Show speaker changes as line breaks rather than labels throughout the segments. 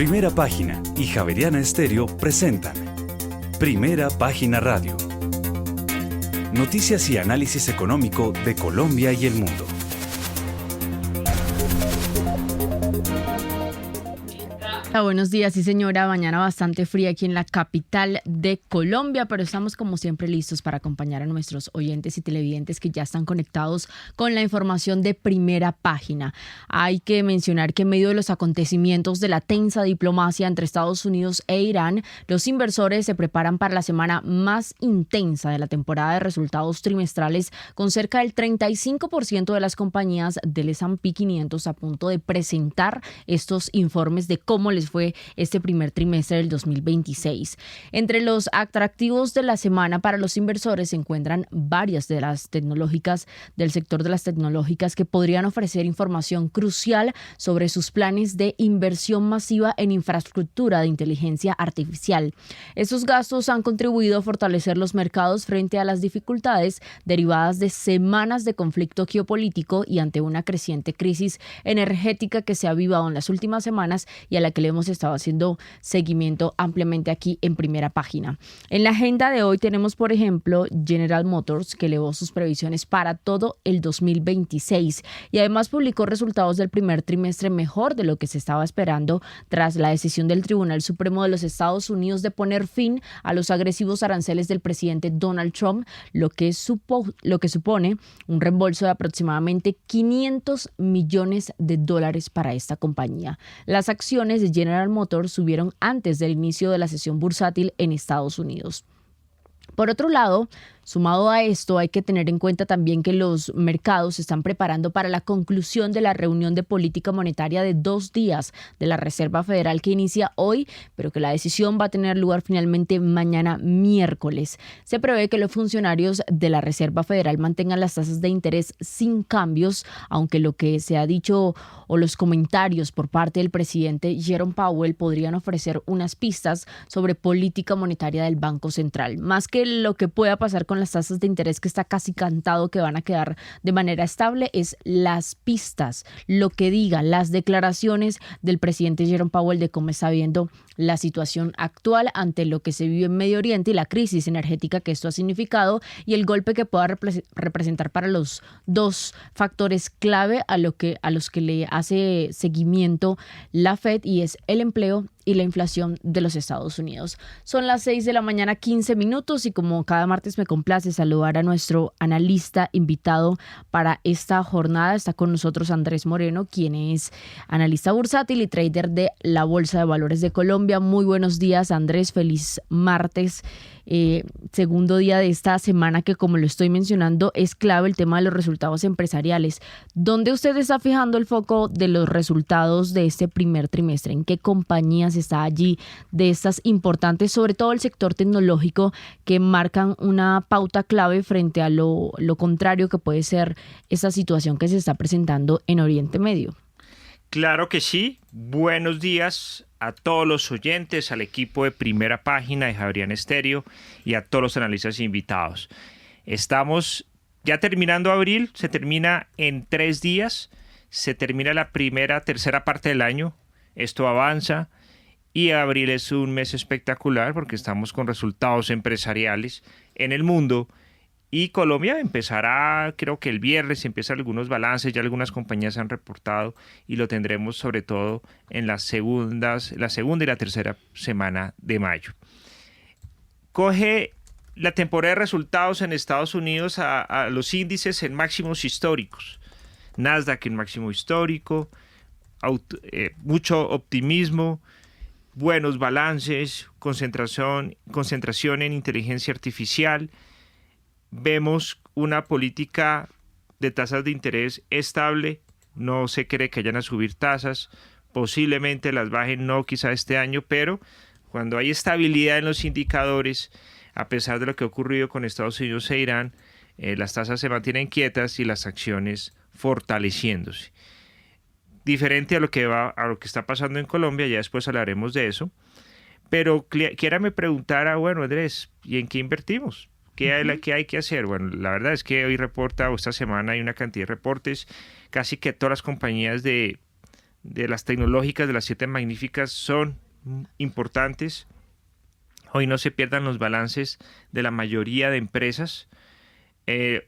Primera Página y Javeriana Estéreo presentan Primera Página Radio. Noticias y análisis económico de Colombia y el mundo.
Buenos días, sí señora, mañana bastante fría aquí en la capital de Colombia, pero estamos como siempre listos para acompañar a nuestros oyentes y televidentes que ya están conectados con la información de Primera Página. Hay que mencionar que en medio de los acontecimientos de la tensa diplomacia entre Estados Unidos e Irán, los inversores se preparan para la semana más intensa de la temporada de resultados trimestrales, con cerca del 35% de las compañías del S&P 500 a punto de presentar estos informes de cómo les fue este primer trimestre del 2026. Entre los atractivos de la semana para los inversores se encuentran varias de las tecnológicas del sector de las tecnológicas que podrían ofrecer información crucial sobre sus planes de inversión masiva en infraestructura de inteligencia artificial. Esos gastos han contribuido a fortalecer los mercados frente a las dificultades derivadas de semanas de conflicto geopolítico y ante una creciente crisis energética que se ha avivado en las últimas semanas y a la que le hemos estado haciendo seguimiento ampliamente aquí en Primera Página. En la agenda de hoy tenemos, por ejemplo, General Motors, que elevó sus previsiones para todo el 2026 y además publicó resultados del primer trimestre mejor de lo que se estaba esperando tras la decisión del Tribunal Supremo de los Estados Unidos de poner fin a los agresivos aranceles del presidente Donald Trump, lo que supone un reembolso de aproximadamente $500 millones para esta compañía. Las acciones de General Motors subieron antes del inicio de la sesión bursátil en Estados Unidos. Por otro lado, sumado a esto, hay que tener en cuenta también que los mercados se están preparando para la conclusión de la reunión de política monetaria de 2 días de la Reserva Federal que inicia hoy, pero que la decisión va a tener lugar finalmente mañana miércoles. Se prevé que los funcionarios de la Reserva Federal mantengan las tasas de interés sin cambios, aunque lo que se ha dicho o los comentarios por parte del presidente Jerome Powell podrían ofrecer unas pistas sobre política monetaria del Banco Central. Más que lo que pueda pasar con las tasas de interés, que está casi cantado que van a quedar de manera estable, es las pistas, lo que diga, las declaraciones del presidente Jerome Powell de cómo está viendo la situación actual ante lo que se vive en Medio Oriente y la crisis energética que esto ha significado y el golpe que pueda representar para los dos factores clave a los que le hace seguimiento la Fed, y es el empleo y la inflación de los Estados Unidos. Son las 6 de la mañana, 15 minutos, y como cada martes me complace saludar a nuestro analista invitado para esta jornada. Está con nosotros Andrés Moreno, quien es analista bursátil y trader de la Bolsa de Valores de Colombia. Muy buenos días, Andrés. Feliz martes. Segundo día de esta semana que, como lo estoy mencionando, es clave el tema de los resultados empresariales. ¿Dónde usted está fijando el foco de los resultados de este primer trimestre? ¿En qué compañías está allí de estas importantes, sobre todo el sector tecnológico, que marcan una pauta clave frente a lo contrario que puede ser esa situación que se está presentando en Oriente Medio?
Claro que sí. Buenos días a todos los oyentes, al equipo de Primera Página de Javeriana Estéreo y a todos los analistas invitados. Estamos ya terminando abril, se termina en 3 días, se termina la tercera parte del año, esto avanza y abril es un mes espectacular porque estamos con resultados empresariales en el mundo. Y Colombia empezará, creo que el viernes empiezan algunos balances, ya algunas compañías han reportado y lo tendremos sobre todo en la segunda y la tercera semana de mayo. Coge la temporada de resultados en Estados Unidos a los índices en máximos históricos. Nasdaq en máximo histórico, mucho optimismo, buenos balances, concentración en inteligencia artificial. Vemos una política de tasas de interés estable, no se cree que vayan a subir tasas, posiblemente las bajen, no quizá este año, pero cuando hay estabilidad en los indicadores, a pesar de lo que ha ocurrido con Estados Unidos e Irán, las tasas se mantienen quietas y las acciones fortaleciéndose. Diferente a lo que está pasando en Colombia, ya después hablaremos de eso, pero quiera me preguntara, bueno, Andrés, ¿y en qué invertimos? ¿Qué hay que hacer? Bueno, la verdad es que hoy esta semana hay una cantidad de reportes, casi que todas las compañías de de las tecnológicas, de las 7 magníficas, son importantes. Hoy no se pierdan los balances de la mayoría de empresas.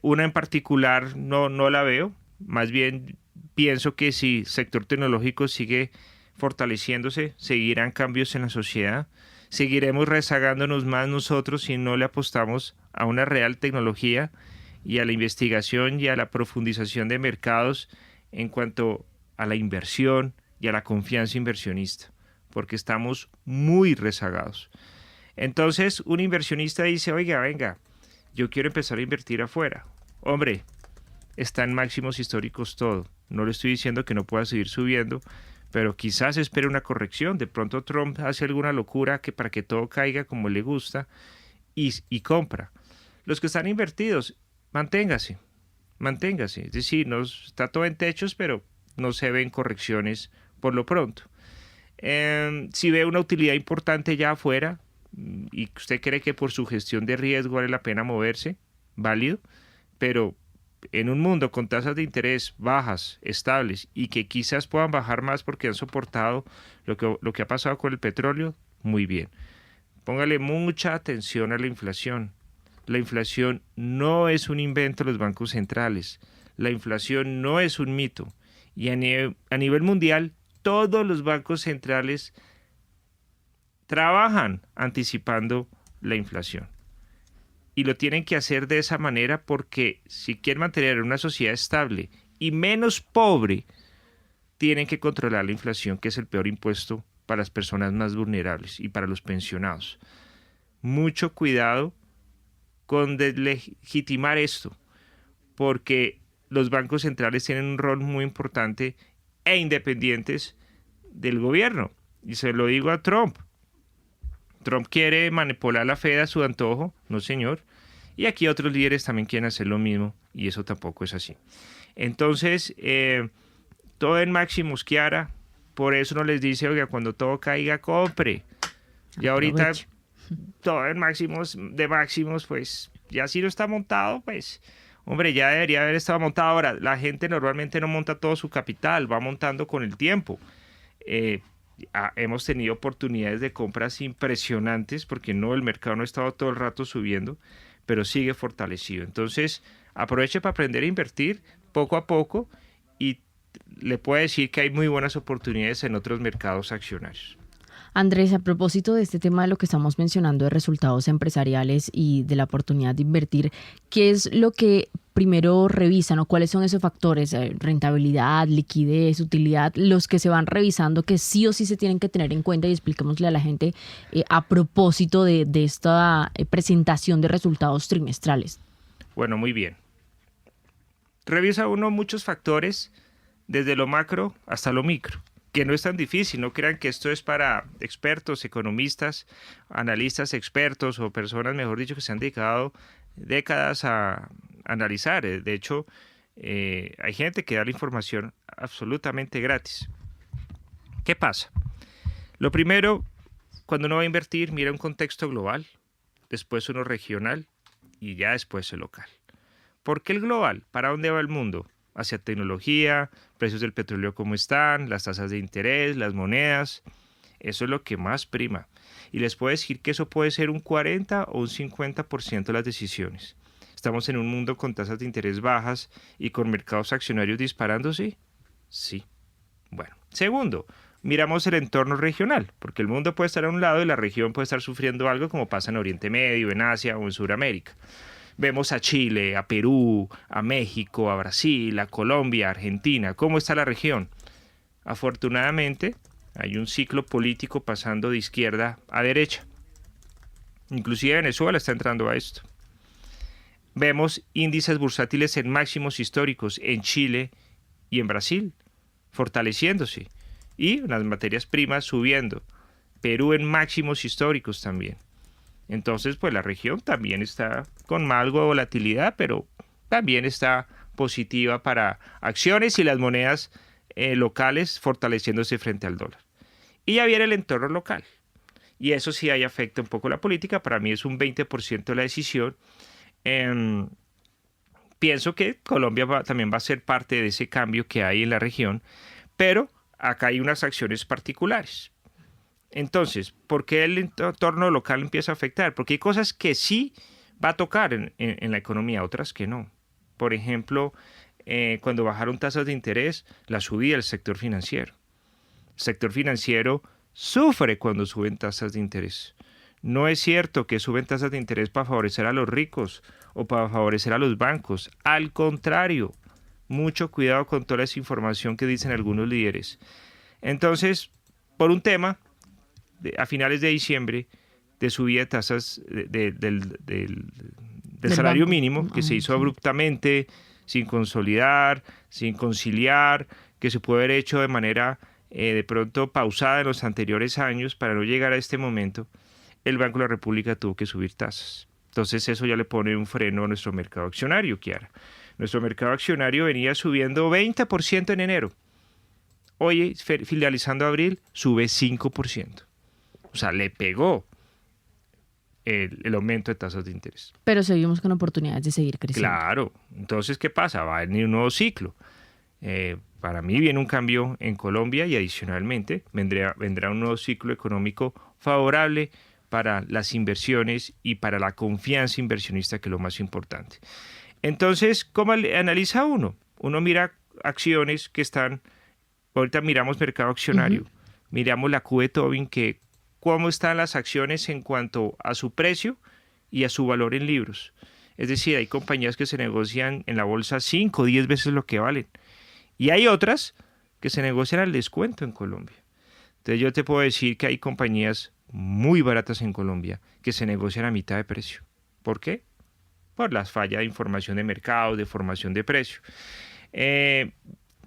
Una en particular no la veo. Más bien pienso que si el sector tecnológico sigue fortaleciéndose, seguirán cambios en la sociedad. Seguiremos rezagándonos más nosotros si no le apostamos a una real tecnología y a la investigación y a la profundización de mercados en cuanto a la inversión y a la confianza inversionista, porque estamos muy rezagados. Entonces, un inversionista dice, oiga, venga, yo quiero empezar a invertir afuera. Hombre, está en máximos históricos todo. No le estoy diciendo que no pueda seguir subiendo, pero quizás espere una corrección. De pronto Trump hace alguna locura que para que todo caiga como le gusta y compra. Los que están invertidos, manténgase. Es decir, no está todo en techos, pero no se ven correcciones por lo pronto. Si ve una utilidad importante ya afuera y usted cree que por su gestión de riesgo vale la pena moverse, válido, pero en un mundo con tasas de interés bajas, estables y que quizás puedan bajar más porque han soportado lo que ha pasado con el petróleo, muy bien. Póngale mucha atención a la inflación. La inflación no es un invento de los bancos centrales. La inflación no es un mito. Y a nivel mundial, todos los bancos centrales trabajan anticipando la inflación. Y lo tienen que hacer de esa manera porque si quieren mantener una sociedad estable y menos pobre, tienen que controlar la inflación, que es el peor impuesto para las personas más vulnerables y para los pensionados. Mucho cuidado con deslegitimar esto, porque los bancos centrales tienen un rol muy importante e independientes del gobierno. Y se lo digo a Trump. Trump quiere manipular la Fed a su antojo, no señor. Y aquí otros líderes también quieren hacer lo mismo y eso tampoco es así. Entonces, todo en máximos, Kiara. Por eso no les dice, oiga, cuando todo caiga, compre. Y ahorita todo en máximos, de máximos, pues ya si no está montado, pues hombre, ya debería haber estado montado. Ahora, la gente normalmente no monta todo su capital, va montando con el tiempo. Hemos tenido oportunidades de compras impresionantes porque el mercado no ha estado todo el rato subiendo, pero sigue fortalecido. Entonces, aproveche para aprender a invertir poco a poco y le puedo decir que hay muy buenas oportunidades en otros mercados accionarios.
Andrés, a propósito de este tema de lo que estamos mencionando de resultados empresariales y de la oportunidad de invertir, ¿qué es lo que primero revisan o cuáles son esos factores? Rentabilidad, liquidez, utilidad, los que se van revisando que sí o sí se tienen que tener en cuenta y expliquémosle a la gente a propósito de esta presentación de resultados trimestrales.
Bueno, muy bien. Revisa uno muchos factores desde lo macro hasta lo micro, que no es tan difícil. No crean que esto es para expertos, economistas, analistas expertos o personas, mejor dicho, que se han dedicado décadas a analizar. De hecho, hay gente que da la información absolutamente gratis. ¿Qué pasa? Lo primero, cuando uno va a invertir, mira un contexto global, después uno regional y ya después el local. ¿Por qué el global? ¿Para dónde va el mundo? Hacia tecnología, precios del petróleo cómo están, las tasas de interés, las monedas. Eso es lo que más prima. Y les puedo decir que eso puede ser un 40 o un 50% de las decisiones. ¿Estamos en un mundo con tasas de interés bajas y con mercados accionarios disparándose? Sí. Bueno. Segundo, miramos el entorno regional, porque el mundo puede estar a un lado y la región puede estar sufriendo algo como pasa en Oriente Medio, en Asia o en Sudamérica. Vemos a Chile, a Perú, a México, a Brasil, a Colombia, a Argentina. ¿Cómo está la región? Afortunadamente, hay un ciclo político pasando de izquierda a derecha. Inclusive Venezuela está entrando a esto. Vemos índices bursátiles en máximos históricos en Chile y en Brasil, fortaleciéndose. Y las materias primas subiendo. Perú en máximos históricos también. Entonces, pues la región también está con algo de volatilidad, pero también está positiva para acciones y las monedas locales fortaleciéndose frente al dólar. Y ya viene el entorno local. Y eso sí ahí afecta un poco la política. Para mí es un 20% de la decisión. Pienso que Colombia también va a ser parte de ese cambio que hay en la región, pero acá hay unas acciones particulares. Entonces, ¿por qué el entorno local empieza a afectar? Porque hay cosas que sí va a tocar en la economía, otras que no. Por ejemplo, cuando bajaron tasas de interés, la subida del sector financiero. El sector financiero sufre cuando suben tasas de interés. No es cierto que suben tasas de interés para favorecer a los ricos o para favorecer a los bancos. Al contrario, mucho cuidado con toda esa información que dicen algunos líderes. Entonces, por un tema, a finales de diciembre, de subida de tasas del salario mínimo, que se hizo abruptamente, sin consolidar, sin conciliar, que se puede haber hecho de manera de pronto pausada en los anteriores años para no llegar a este momento, el Banco de la República tuvo que subir tasas. Entonces eso ya le pone un freno a nuestro mercado accionario, Kiara. Nuestro mercado accionario venía subiendo 20% en enero. Hoy, finalizando abril, sube 5%. O sea, le pegó el aumento de tasas de interés.
Pero seguimos con oportunidades de seguir creciendo.
Claro. Entonces, ¿qué pasa? Va a venir un nuevo ciclo. Para mí viene un cambio en Colombia y adicionalmente vendrá un nuevo ciclo económico favorable para las inversiones y para la confianza inversionista, que es lo más importante. Entonces, ¿cómo analiza uno? Uno mira acciones que están, ahorita miramos mercado accionario, miramos la Q de Tobin, que cómo están las acciones en cuanto a su precio y a su valor en libros. Es decir, hay compañías que se negocian en la bolsa 5 o 10 veces lo que valen. Y hay otras que se negocian al descuento en Colombia. Entonces yo te puedo decir que hay compañías muy baratas en Colombia que se negocian a mitad de precio. ¿Por qué? Por las fallas de información de mercado, de formación de precio.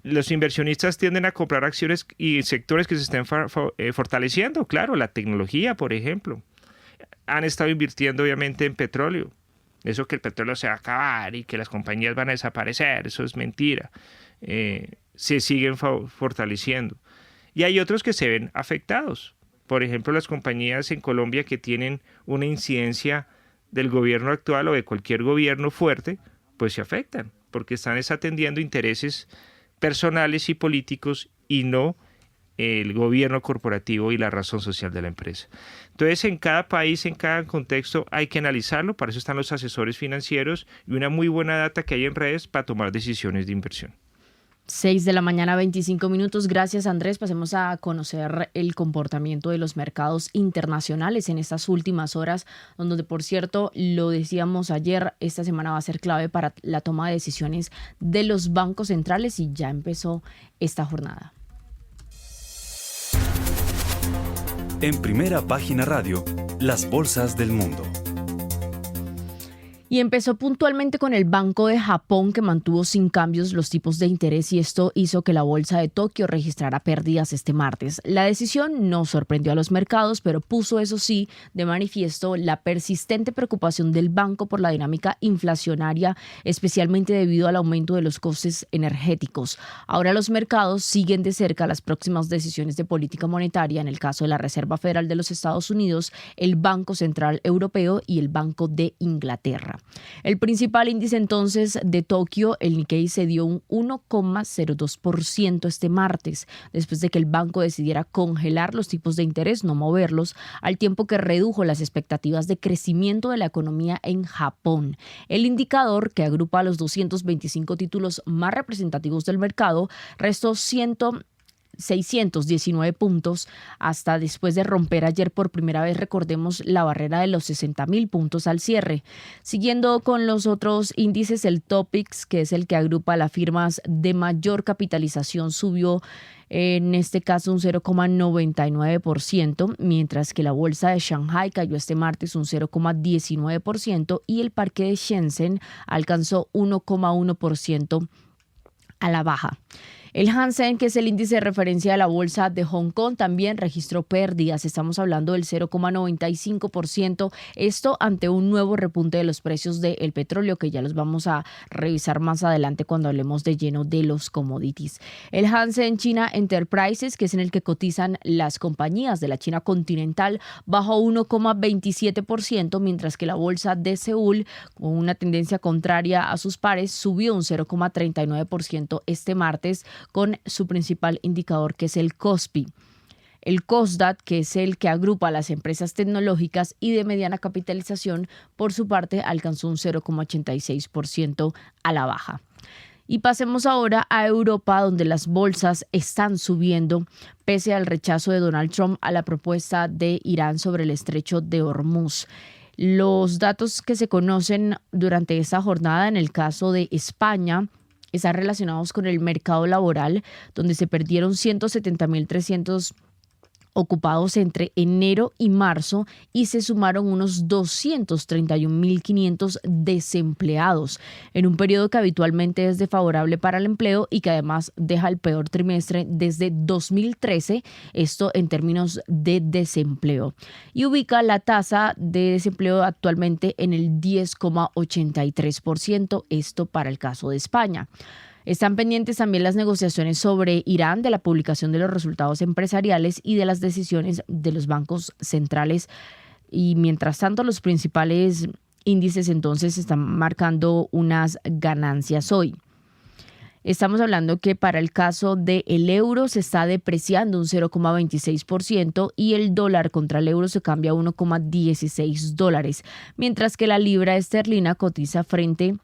Los inversionistas tienden a comprar acciones y sectores que se estén fortaleciendo. Claro, la tecnología, por ejemplo. Han estado invirtiendo obviamente en petróleo. Eso que el petróleo se va a acabar y que las compañías van a desaparecer, eso es mentira. Se siguen fortaleciendo. Y hay otros que se ven afectados. Por ejemplo, las compañías en Colombia que tienen una incidencia del gobierno actual o de cualquier gobierno fuerte, pues se afectan, porque están desatendiendo intereses personales y políticos y no el gobierno corporativo y la razón social de la empresa. Entonces, en cada país, en cada contexto, hay que analizarlo. Para eso están los asesores financieros y una muy buena data que hay en redes para tomar decisiones de inversión.
6 de la mañana, 25 minutos. Gracias, Andrés. Pasemos a conocer el comportamiento de los mercados internacionales en estas últimas horas, donde, por cierto, lo decíamos ayer, esta semana va a ser clave para la toma de decisiones de los bancos centrales y ya empezó esta jornada.
En Primera Página Radio, las bolsas del mundo.
Y empezó puntualmente con el Banco de Japón, que mantuvo sin cambios los tipos de interés, y esto hizo que la bolsa de Tokio registrara pérdidas este martes. La decisión no sorprendió a los mercados, pero puso, eso sí, de manifiesto la persistente preocupación del banco por la dinámica inflacionaria, especialmente debido al aumento de los costes energéticos. Ahora los mercados siguen de cerca las próximas decisiones de política monetaria, en el caso de la Reserva Federal de los Estados Unidos, el Banco Central Europeo y el Banco de Inglaterra. El principal índice entonces de Tokio, el Nikkei, se dio un 1,02% este martes, después de que el banco decidiera congelar los tipos de interés, no moverlos, al tiempo que redujo las expectativas de crecimiento de la economía en Japón. El indicador, que agrupa a los 225 títulos más representativos del mercado, restó 619 puntos hasta después de romper ayer por primera vez, recordemos, la barrera de los 60.000 puntos al cierre. Siguiendo con los otros índices, el Topix, que es el que agrupa a las firmas de mayor capitalización, subió en este caso un 0,99%, mientras que la bolsa de Shanghai cayó este martes un 0,19% y el parque de Shenzhen alcanzó 1,1% a la baja. El Hang-Seng, que es el índice de referencia de la bolsa de Hong Kong, también registró pérdidas. Estamos hablando del 0,95%. Esto ante un nuevo repunte de los precios del petróleo, que ya los vamos a revisar más adelante cuando hablemos de lleno de los commodities. El Hang-Seng China Enterprises, que es en el que cotizan las compañías de la China continental, bajó 1,27%, mientras que la bolsa de Seúl, con una tendencia contraria a sus pares, subió un 0,39% este martes, con su principal indicador, que es el KOSPI. El KOSDAT, que es el que agrupa a las empresas tecnológicas y de mediana capitalización, por su parte alcanzó un 0,86% a la baja. Y pasemos ahora a Europa, donde las bolsas están subiendo pese al rechazo de Donald Trump a la propuesta de Irán sobre el estrecho de Hormuz. Los datos que se conocen durante esta jornada en el caso de España están relacionados con el mercado laboral, donde se perdieron 170.300 ocupados entre enero y marzo y se sumaron unos 231.500 desempleados en un periodo que habitualmente es desfavorable para el empleo y que además deja el peor trimestre desde 2013, esto en términos de desempleo, y ubica la tasa de desempleo actualmente en el 10,83%, esto para el caso de España. Están pendientes también las negociaciones sobre Irán, de la publicación de los resultados empresariales y de las decisiones de los bancos centrales. Y mientras tanto, los principales índices entonces están marcando unas ganancias hoy. Estamos hablando que para el caso del euro se está depreciando un 0,26% y el dólar contra el euro se cambia a $1,16, mientras que la libra esterlina cotiza frente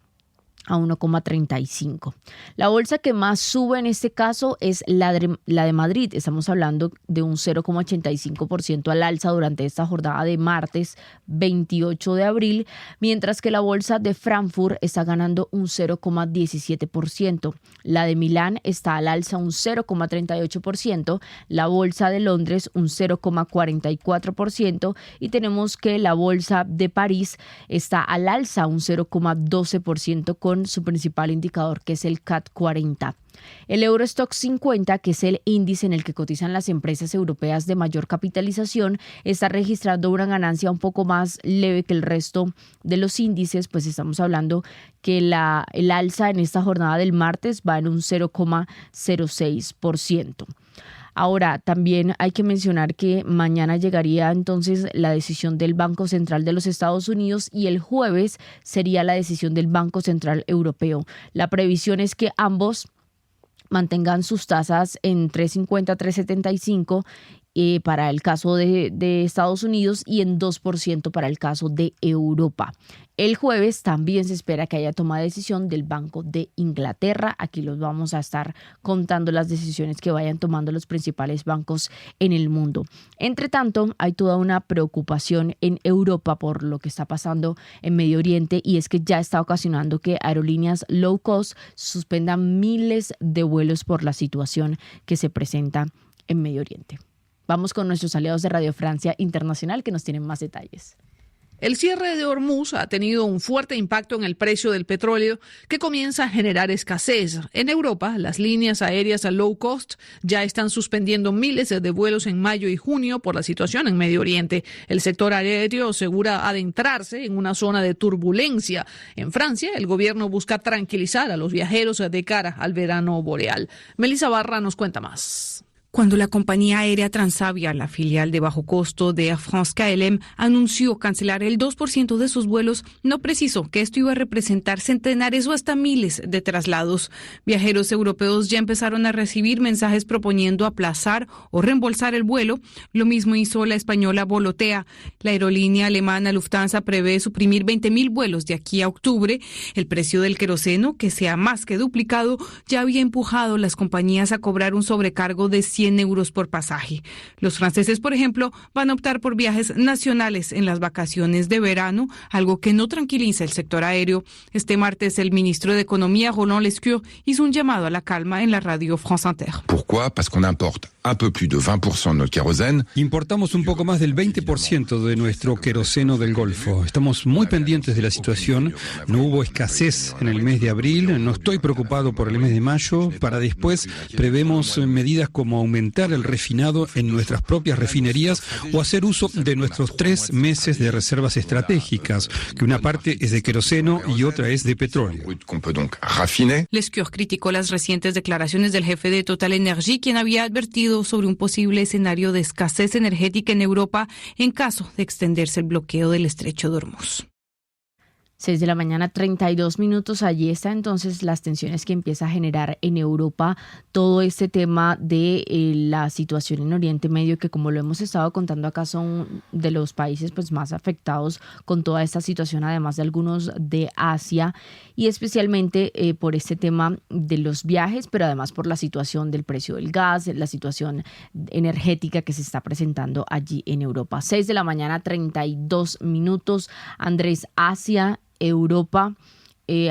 a 1,35. La bolsa que más sube en este caso es la de Madrid. Estamos hablando de un 0,85% al alza durante esta jornada de martes 28 de abril, mientras que la bolsa de Frankfurt está ganando un 0,17%. La de Milán está al alza un 0,38%, la bolsa de Londres un 0,44% y tenemos que la bolsa de París está al alza un 0,12% con su principal indicador, que es el CAC 40. El Eurostoxx 50, que es el índice en el que cotizan las empresas europeas de mayor capitalización, está registrando una ganancia un poco más leve que el resto de los índices, pues estamos hablando que el alza en esta jornada del martes va en un 0,06%. Ahora, también hay que mencionar que mañana llegaría entonces la decisión del Banco Central de los Estados Unidos y el jueves sería la decisión del Banco Central Europeo. La previsión es que ambos mantengan sus tasas en 3,50 3,75 para el caso de Estados Unidos y en 2% para el caso de Europa. El jueves también se espera que haya toma de decisión del Banco de Inglaterra. Aquí los vamos a estar contando las decisiones que vayan tomando los principales bancos en el mundo. Entre tanto, hay toda una preocupación en Europa por lo que está pasando en Medio Oriente y es que ya está ocasionando que aerolíneas low cost suspendan miles de vuelos por la situación que se presenta en Medio Oriente. Vamos con nuestros aliados de Radio Francia Internacional que nos tienen más detalles.
El cierre de Hormuz ha tenido un fuerte impacto en el precio del petróleo que comienza a generar escasez. En Europa, las líneas aéreas a low cost ya están suspendiendo miles de vuelos en mayo y junio por la situación en Medio Oriente. El sector aéreo asegura adentrarse en una zona de turbulencia. En Francia, el gobierno busca tranquilizar a los viajeros de cara al verano boreal. Melissa Barra nos cuenta más.
Cuando la compañía aérea Transavia, la filial de bajo costo de Air France KLM, anunció cancelar el 2% de sus vuelos, no precisó que esto iba a representar centenares o hasta miles de traslados. Viajeros europeos ya empezaron a recibir mensajes proponiendo aplazar o reembolsar el vuelo. Lo mismo hizo la española Volotea. La aerolínea alemana Lufthansa prevé suprimir 20.000 vuelos de aquí a octubre. El precio del queroseno, que se ha más que duplicado, ya había empujado a las compañías a cobrar un sobrecargo de 100 euros por pasaje. Los franceses, por ejemplo, van a optar por viajes nacionales en las vacaciones de verano, algo que no tranquiliza el sector aéreo. Este martes, el ministro de Economía, Roland Lescure, hizo un llamado a la calma en la radio France Inter.
Pourquoi? Parce qu'on importe un peu plus de 20% de notre kérosène.
Importamos un poco más del 20% de nuestro queroseno del Golfo. Estamos muy pendientes de la situación. No hubo escasez en el mes de abril. No estoy preocupado por el mes de mayo. Para después prevemos medidas como aumentar el refinado en nuestras propias refinerías o hacer uso de nuestros 3 meses de reservas estratégicas, que una parte es de queroseno y otra es de petróleo.
Lescure criticó las recientes declaraciones del jefe de Total Energy, quien había advertido sobre un posible escenario de escasez energética en Europa en caso de extenderse el bloqueo del estrecho de Hormuz.
6 de la mañana, 32 minutos. Allí está entonces las tensiones que empieza a generar en Europa todo este tema de la situación en Oriente Medio, que como lo hemos estado contando acá son de los países pues más afectados con toda esta situación, además de algunos de Asia, y especialmente por este tema de los viajes, pero además por la situación del precio del gas, la situación energética que se está presentando allí en Europa. 6 de la mañana, 32 minutos. Andrés, Asia, Europa,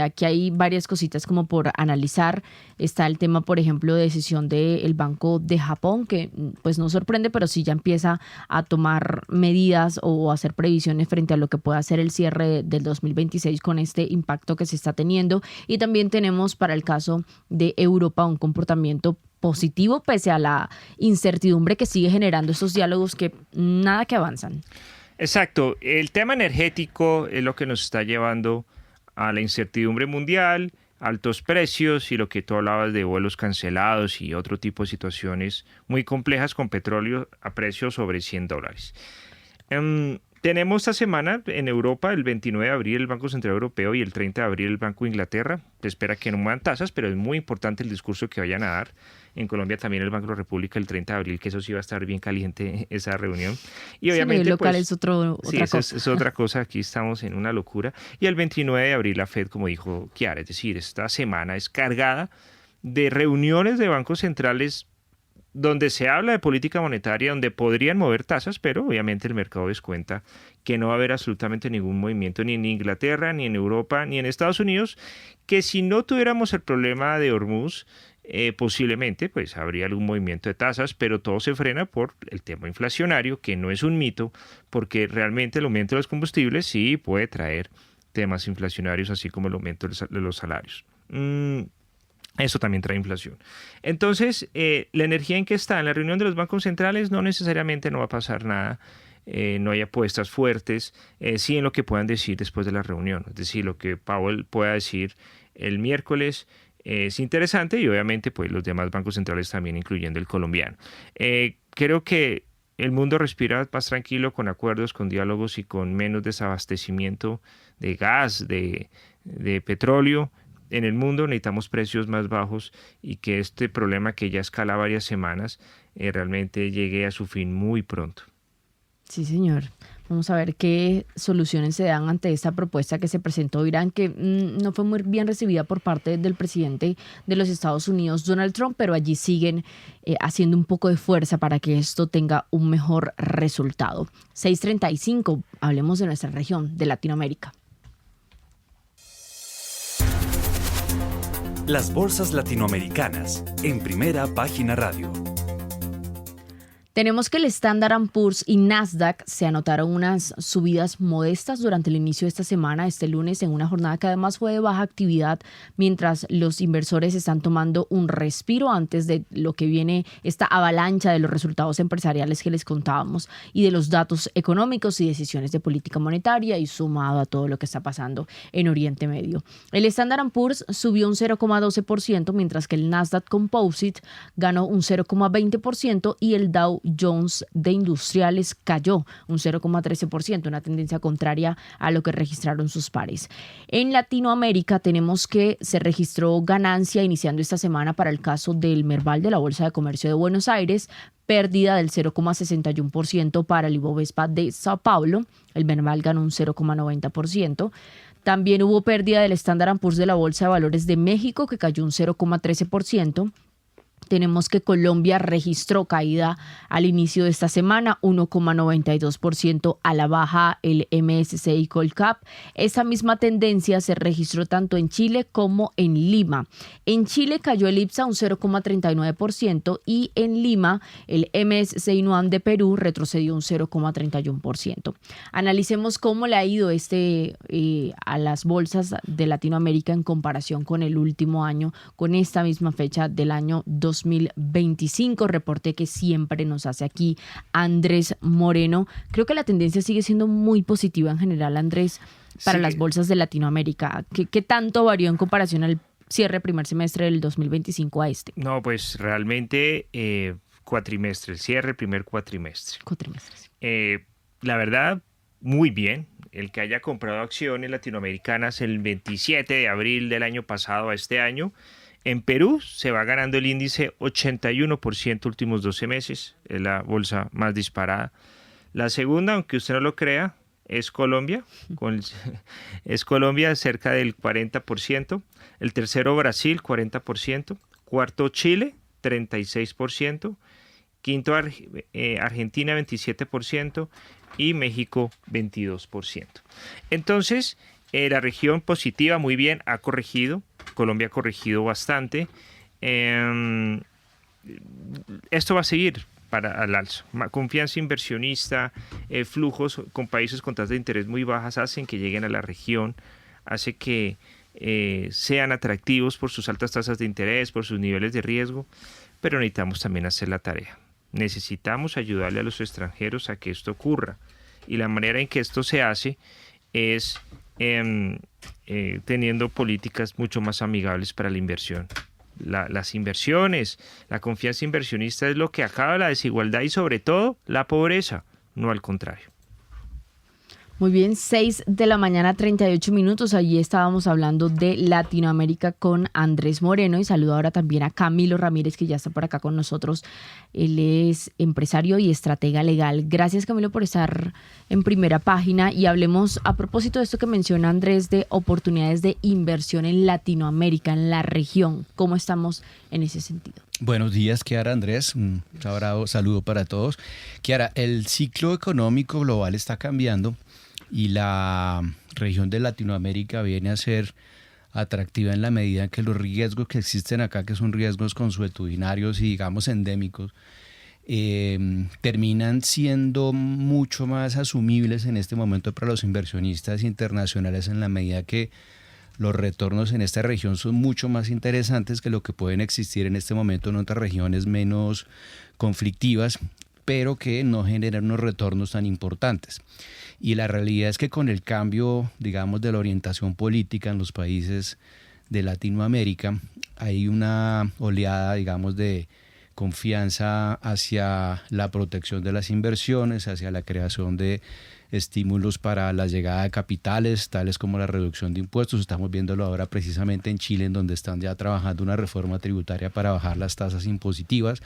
aquí hay varias cositas como por analizar. Está el tema, por ejemplo, de decisión del Banco de Japón, que pues no sorprende, pero sí ya empieza a tomar medidas o hacer previsiones frente a lo que pueda ser el cierre del 2026 con este impacto que se está teniendo. Y también tenemos para el caso de Europa un comportamiento positivo pese a la incertidumbre que sigue generando estos diálogos que nada que avanzan.
Exacto, el tema energético es lo que nos está llevando a la incertidumbre mundial, altos precios y lo que tú hablabas de vuelos cancelados y otro tipo de situaciones muy complejas con petróleo a precios sobre $100. Tenemos esta semana en Europa, el 29 de abril el Banco Central Europeo y el 30 de abril el Banco de Inglaterra. Se espera que no muevan tasas, pero es muy importante el discurso que vayan a dar. En Colombia también el Banco de la República el 30 de abril, que eso sí va a estar bien caliente esa reunión. Y obviamente
local
pues,
es otra cosa.
Es otra cosa, aquí estamos en una locura. Y el 29 de abril la Fed, como dijo Chiara, es decir, esta semana es cargada de reuniones de bancos centrales donde se habla de política monetaria, donde podrían mover tasas, pero obviamente el mercado descuenta que no va a haber absolutamente ningún movimiento ni en Inglaterra, ni en Europa, ni en Estados Unidos, que si no tuviéramos el problema de Hormuz, posiblemente pues habría algún movimiento de tasas, pero todo se frena por el tema inflacionario, que no es un mito, porque realmente el aumento de los combustibles sí puede traer temas inflacionarios, así como el aumento de los salarios. Eso también trae inflación. Entonces, la energía en que está en la reunión de los bancos centrales no necesariamente no va a pasar nada, no hay apuestas fuertes, sí en lo que puedan decir después de la reunión. Es decir, lo que Powell pueda decir el miércoles es interesante y obviamente pues los demás bancos centrales también, incluyendo el colombiano. Creo que el mundo respira más tranquilo con acuerdos, con diálogos y con menos desabastecimiento de gas, de petróleo. En el mundo necesitamos precios más bajos y que este problema que ya escala varias semanas realmente llegue a su fin muy pronto.
Sí, señor. Vamos a ver qué soluciones se dan ante esta propuesta que se presentó Irán, que no fue muy bien recibida por parte del presidente de los Estados Unidos, Donald Trump, pero allí siguen haciendo un poco de fuerza para que esto tenga un mejor resultado. 6:35, hablemos de nuestra región, de Latinoamérica.
Las bolsas latinoamericanas en Primera Página Radio.
Tenemos que el Standard & Poor's y Nasdaq se anotaron unas subidas modestas durante el inicio de esta semana, este lunes, en una jornada que además fue de baja actividad, mientras los inversores están tomando un respiro antes de lo que viene esta avalancha de los resultados empresariales que les contábamos y de los datos económicos y decisiones de política monetaria y sumado a todo lo que está pasando en Oriente Medio. El Standard & Poor's subió un 0,12%, mientras que el Nasdaq Composite ganó un 0,20% y el Dow Jones de Industriales cayó un 0,13%, una tendencia contraria a lo que registraron sus pares. En Latinoamérica tenemos que se registró ganancia iniciando esta semana para el caso del Merval de la Bolsa de Comercio de Buenos Aires, pérdida del 0,61% para el Ibovespa de Sao Paulo, el Merval ganó un 0,90%. También hubo pérdida del Standard & Poor's de la Bolsa de Valores de México, que cayó un 0,13%. Tenemos que Colombia registró caída al inicio de esta semana, 1,92% a la baja el MSCI Colcap. Esa misma tendencia se registró tanto en Chile como en Lima. En Chile cayó el IPSA un 0,39% y en Lima el MSCI NUAM de Perú retrocedió un 0,31%. Analicemos cómo le ha ido a las bolsas de Latinoamérica en comparación con el último año, con esta misma fecha del año 2025, reporte que siempre nos hace aquí Andrés Moreno. Creo que la tendencia sigue siendo muy positiva en general, Andrés, para las bolsas de Latinoamérica. ¿Qué tanto varió en comparación al cierre primer semestre del 2025 a este?
No, pues realmente cuatrimestre, el cierre primer cuatrimestre.
Cuatrimestres.
La verdad, muy bien. El que haya comprado acciones latinoamericanas el 27 de abril del año pasado a este año, en Perú se va ganando el índice 81% últimos 12 meses, es la bolsa más disparada. La segunda, aunque usted no lo crea, es Colombia, es Colombia cerca del 40%. El tercero, Brasil, 40%. Cuarto, Chile, 36%. Quinto, Argentina, 27%. Y México, 22%. Entonces, la región positiva, muy bien, ha corregido. Colombia ha corregido bastante. Esto va a seguir al alza. Confianza inversionista, flujos con países con tasas de interés muy bajas hacen que lleguen a la región, hace que sean atractivos por sus altas tasas de interés, por sus niveles de riesgo, pero necesitamos también hacer la tarea. Necesitamos ayudarle a los extranjeros a que esto ocurra. Y la manera en que esto se hace es teniendo políticas mucho más amigables para la inversión. Las inversiones, la confianza inversionista es lo que acaba la desigualdad y sobre todo la pobreza, no al contrario.
Muy bien, 6 de la mañana, 38 minutos. Allí estábamos hablando de Latinoamérica con Andrés Moreno y saludo ahora también a Camilo Ramírez, que ya está por acá con nosotros. Él es empresario y estratega legal. Gracias, Camilo, por estar en Primera Página y hablemos a propósito de esto que menciona Andrés de oportunidades de inversión en Latinoamérica, en la región. ¿Cómo estamos en ese sentido?
Buenos días, Kiara, Andrés. Un saludo para todos. Kiara, el ciclo económico global está cambiando y la región de Latinoamérica viene a ser atractiva en la medida en que los riesgos que existen acá, que son riesgos consuetudinarios y digamos endémicos, terminan siendo mucho más asumibles en este momento para los inversionistas internacionales en la medida que los retornos en esta región son mucho más interesantes que lo que pueden existir en este momento en otras regiones menos conflictivas, pero que no generan unos retornos tan importantes. Y la realidad es que con el cambio, digamos, de la orientación política en los países de Latinoamérica, hay una oleada, digamos, de confianza hacia la protección de las inversiones, hacia la creación de estímulos para la llegada de capitales, tales como la reducción de impuestos. Estamos viéndolo ahora precisamente en Chile, en donde están ya trabajando una reforma tributaria para bajar las tasas impositivas.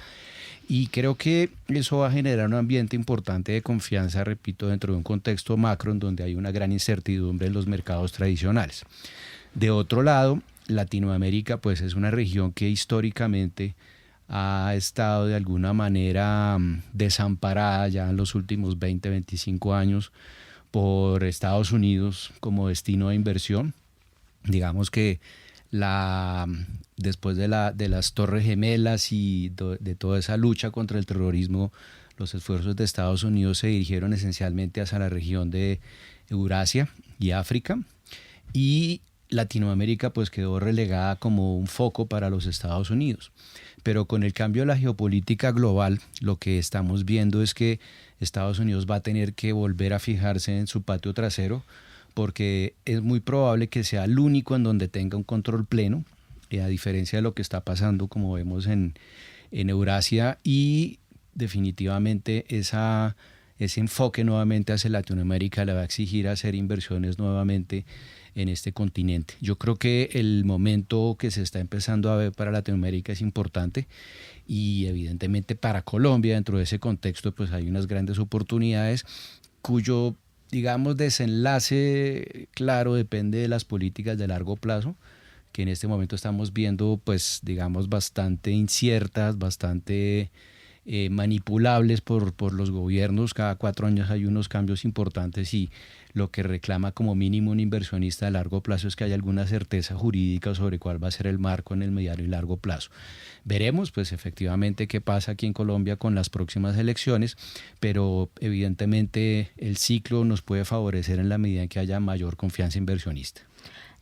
Y creo que eso va a generar un ambiente importante de confianza, repito, dentro de un contexto macro en donde hay una gran incertidumbre en los mercados tradicionales. De otro lado, Latinoamérica pues es una región que históricamente ha estado de alguna manera desamparada ya en los últimos 20, 25 años por Estados Unidos como destino de inversión. Digamos que después de las Torres Gemelas y de toda esa lucha contra el terrorismo, los esfuerzos de Estados Unidos se dirigieron esencialmente hacia la región de Eurasia y África, y Latinoamérica pues quedó relegada como un foco para los Estados Unidos. Pero con el cambio de la geopolítica global, lo que estamos viendo es que Estados Unidos va a tener que volver a fijarse en su patio trasero, porque es muy probable que sea el único en donde tenga un control pleno, a diferencia de lo que está pasando, como vemos en Eurasia, y definitivamente ese enfoque nuevamente hacia Latinoamérica le va a exigir hacer inversiones nuevamente en este continente. Yo creo que el momento que se está empezando a ver para Latinoamérica es importante, y evidentemente para Colombia, dentro de ese contexto, pues hay unas grandes oportunidades cuyo, digamos, desenlace claro depende de las políticas de largo plazo, que en este momento estamos viendo, pues digamos, bastante inciertas, bastante manipulables por los gobiernos. Cada 4 años hay unos cambios importantes, y lo que reclama como mínimo un inversionista de largo plazo es que haya alguna certeza jurídica sobre cuál va a ser el marco en el mediano y largo plazo. Veremos pues efectivamente qué pasa aquí en Colombia con las próximas elecciones, pero evidentemente el ciclo nos puede favorecer en la medida en que haya mayor confianza inversionista.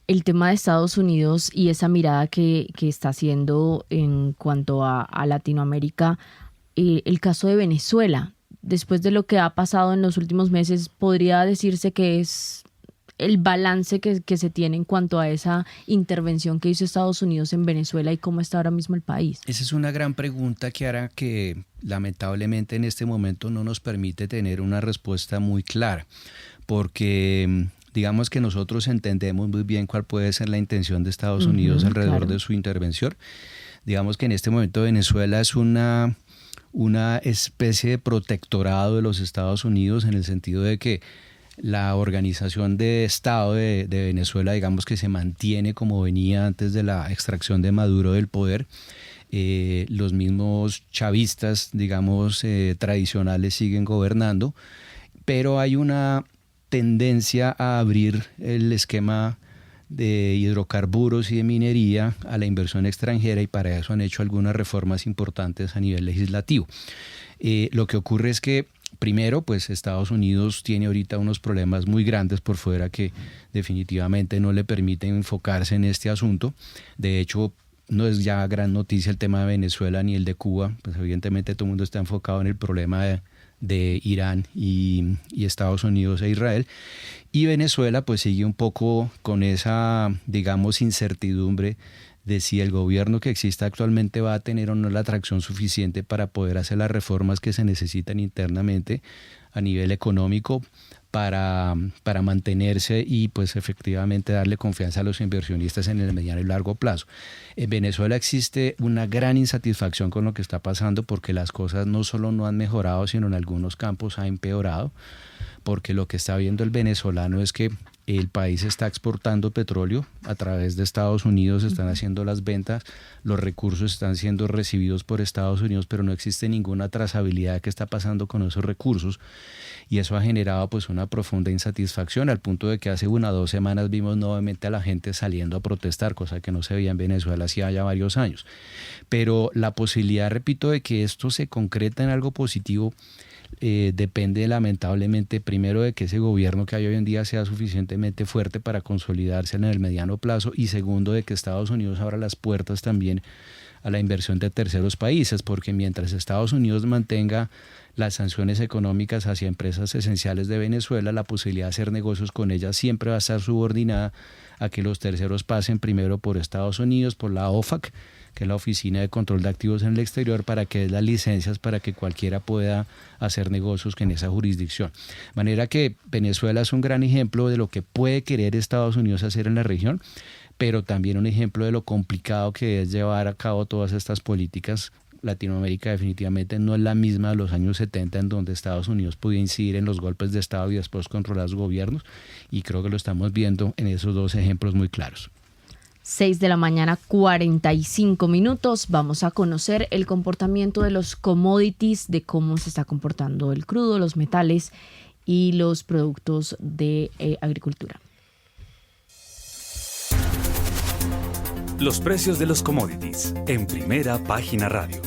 El tema de Estados Unidos y esa mirada que está haciendo en cuanto a Latinoamérica, el caso de Venezuela, después de lo que ha pasado en los últimos meses, podría decirse que es el balance que se tiene en cuanto a esa intervención que hizo Estados Unidos en Venezuela y cómo está ahora mismo el país?
Esa es una gran pregunta, Kiara, que lamentablemente en este momento no nos permite tener una respuesta muy clara, porque digamos que nosotros entendemos muy bien cuál puede ser la intención de Estados Unidos alrededor de su intervención. Digamos que en este momento Venezuela es una especie de protectorado de los Estados Unidos, en el sentido de que la organización de Estado de Venezuela, digamos que se mantiene como venía antes de la extracción de Maduro del poder. Los mismos chavistas, digamos, tradicionales siguen gobernando, pero hay una tendencia a abrir el esquema de hidrocarburos y de minería a la inversión extranjera, y para eso han hecho algunas reformas importantes a nivel legislativo. Lo que ocurre es que primero, pues Estados Unidos tiene ahorita unos problemas muy grandes por fuera que definitivamente no le permiten enfocarse en este asunto. De hecho, no es ya gran noticia el tema de Venezuela ni el de Cuba, pues evidentemente todo el mundo está enfocado en el problema de Irán y Estados Unidos e Israel. Y Venezuela pues sigue un poco con esa, digamos, incertidumbre de si el gobierno que existe actualmente va a tener o no la atracción suficiente para poder hacer las reformas que se necesitan internamente a nivel económico para mantenerse y pues efectivamente darle confianza a los inversionistas en el mediano y largo plazo. En Venezuela existe una gran insatisfacción con lo que está pasando, porque las cosas no solo no han mejorado, sino en algunos campos ha empeorado, porque lo que está viendo el venezolano es que el país está exportando petróleo a través de Estados Unidos, están haciendo las ventas, los recursos están siendo recibidos por Estados Unidos, pero no existe ninguna trazabilidad de qué está pasando con esos recursos, y eso ha generado pues una profunda insatisfacción, al punto de que hace 1 o 2 semanas vimos nuevamente a la gente saliendo a protestar, cosa que no se veía en Venezuela hacía ya varios años. Pero la posibilidad, repito, de que esto se concreta en algo positivo depende lamentablemente primero de que ese gobierno que hay hoy en día sea suficientemente fuerte para consolidarse en el mediano plazo, y segundo de que Estados Unidos abra las puertas también a la inversión de terceros países, porque mientras Estados Unidos mantenga las sanciones económicas hacia empresas esenciales de Venezuela, la posibilidad de hacer negocios con ellas siempre va a estar subordinada a que los terceros pasen primero por Estados Unidos, por la OFAC, que es la Oficina de Control de Activos en el Exterior, para que dé las licencias para que cualquiera pueda hacer negocios en esa jurisdicción. De manera que Venezuela es un gran ejemplo de lo que puede querer Estados Unidos hacer en la región, pero también un ejemplo de lo complicado que es llevar a cabo todas estas políticas. Latinoamérica definitivamente no es la misma de los años 70, en donde Estados Unidos podía incidir en los golpes de Estado y después controlar los gobiernos, y creo que lo estamos viendo en esos 2 ejemplos muy claros.
6 de la mañana, 45 minutos. Vamos a conocer el comportamiento de los commodities, de cómo se está comportando el crudo, los metales y los productos de agricultura.
Los precios de los commodities en Primera Página Radio.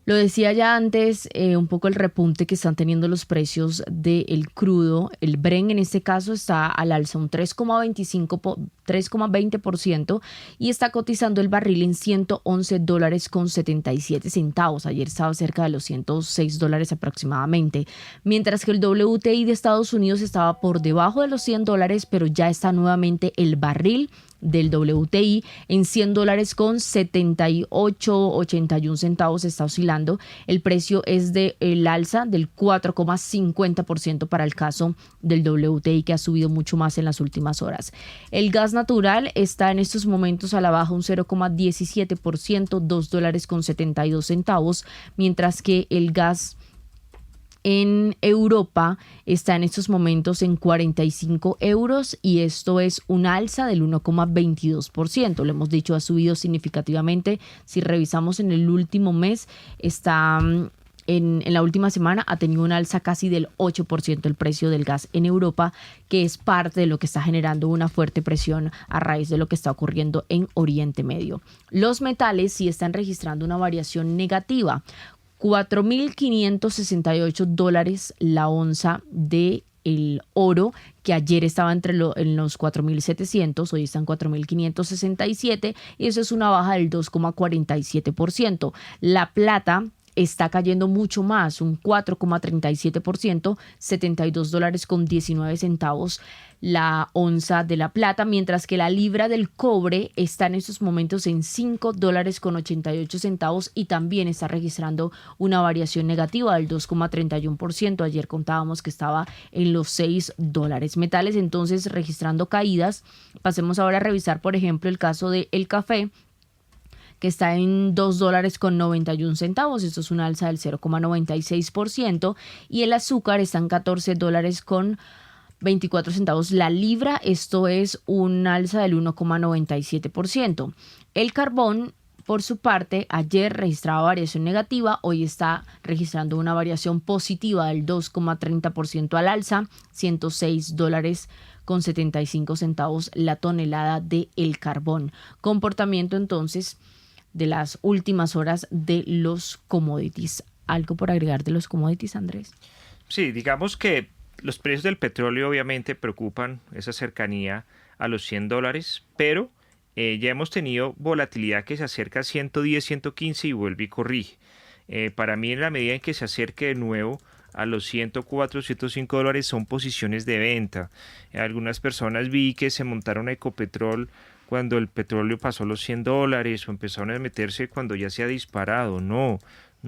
Lo decía ya antes, un poco el repunte que están teniendo los precios del crudo. El Brent en este caso está al alza un 3,20% y está cotizando el barril en $111.77. Ayer estaba cerca de los $106 aproximadamente, mientras que el WTI de Estados Unidos estaba por debajo de los $100, pero ya está nuevamente el barril del WTI en $100.78.81 está oscilando. El precio es el alza del 4,50% para el caso del WTI, que ha subido mucho más en las últimas horas. El gas natural está en estos momentos a la baja un 0,17%, $2.72, mientras que el gas en Europa está en estos momentos en 45 euros y esto es un alza del 1,22%. Lo hemos dicho, ha subido significativamente. Si revisamos en el último mes, está en la última semana ha tenido un alza casi del 8% el precio del gas en Europa, que es parte de lo que está generando una fuerte presión a raíz de lo que está ocurriendo en Oriente Medio. Los metales sí están registrando una variación negativa. $4.568 la onza de el oro, que ayer estaba en los 4.700, hoy están 4.567 y eso es una baja del 2,47%. La plata está cayendo mucho más, un 4,37%, $72.19 la onza de la plata, mientras que la libra del cobre está en estos momentos en $5.88 y también está registrando una variación negativa del 2,31%. Ayer contábamos que estaba en los $6. Metales entonces registrando caídas. Pasemos ahora a revisar, por ejemplo, el caso del café, que está en $2.91. Esto es una alza del 0,96%. Y el azúcar está en $14.24 la libra. Esto es un alza del 1,97%. El carbón, por su parte, ayer registraba variación negativa, hoy está registrando una variación positiva del 2,30% al alza, $106.75 la tonelada de el carbón. Comportamiento entonces de las últimas horas de los commodities. ¿Algo por agregar de los commodities, Andrés?
Sí, digamos que los precios del petróleo obviamente preocupan, esa cercanía a los $100, pero ya hemos tenido volatilidad que se acerca a 110, 115 y vuelve y corrige. Para mí, en la medida en que se acerque de nuevo a los $104, $105 son posiciones de venta. Algunas personas vi que se montaron a Ecopetrol cuando el petróleo pasó los $100 o empezaron a meterse cuando ya se ha disparado. No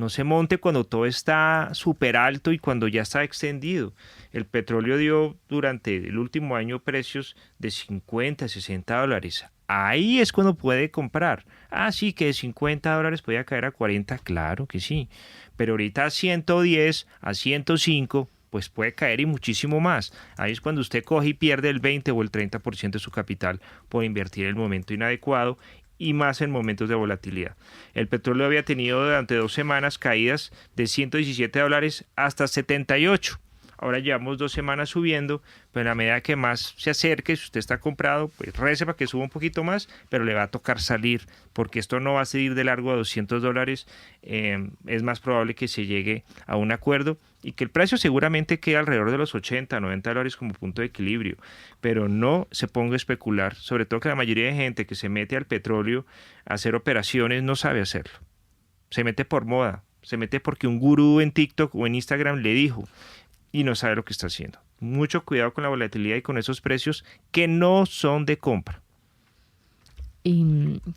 se monte cuando todo está súper alto y cuando ya está extendido. El petróleo dio durante el último año precios de $50, $60. Ahí es cuando puede comprar. Sí, que de $50 podía caer a 40, claro que sí. Pero ahorita a 110, a 105, pues puede caer y muchísimo más. Ahí es cuando usted coge y pierde el 20 o el 30% de su capital por invertir en el momento inadecuado y más en momentos de volatilidad. El petróleo había tenido durante 2 semanas caídas de $117 hasta 78. Ahora llevamos 2 semanas subiendo, pero en la medida que más se acerque, si usted está comprado, pues rece para que suba un poquito más, pero le va a tocar salir, porque esto no va a seguir de largo a $200. Es más probable que se llegue a un acuerdo y que el precio seguramente quede alrededor de los $80, $90 como punto de equilibrio, pero no se ponga a especular, sobre todo que la mayoría de gente que se mete al petróleo a hacer operaciones no sabe hacerlo. Se mete por moda, se mete porque un gurú en TikTok o en Instagram le dijo, y no sabe lo que está haciendo. Mucho cuidado con la volatilidad y con esos precios que no son de compra.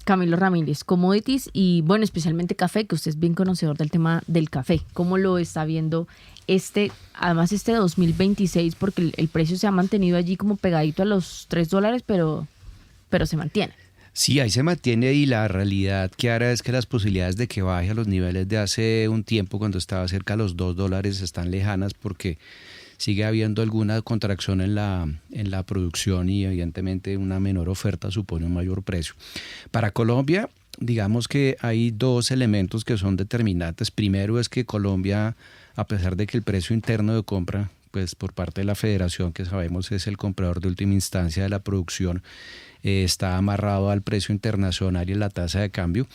Camilo Ramírez, commodities y bueno, especialmente café, que usted es bien conocedor del tema del café. ¿Cómo lo está viendo además este 2026? Porque el precio se ha mantenido allí como pegadito a los $3, pero se mantiene.
Sí, ahí se mantiene y la realidad que ahora es que las posibilidades de que baje a los niveles de hace un tiempo cuando estaba cerca de los $2 están lejanas porque sigue habiendo alguna contracción en la producción y evidentemente una menor oferta supone un mayor precio. Para Colombia, digamos que hay 2 elementos que son determinantes. Primero es que Colombia, a pesar de que el precio interno de compra, pues por parte de la federación, que sabemos es el comprador de última instancia de la producción, está amarrado al precio internacional y a la tasa de cambio,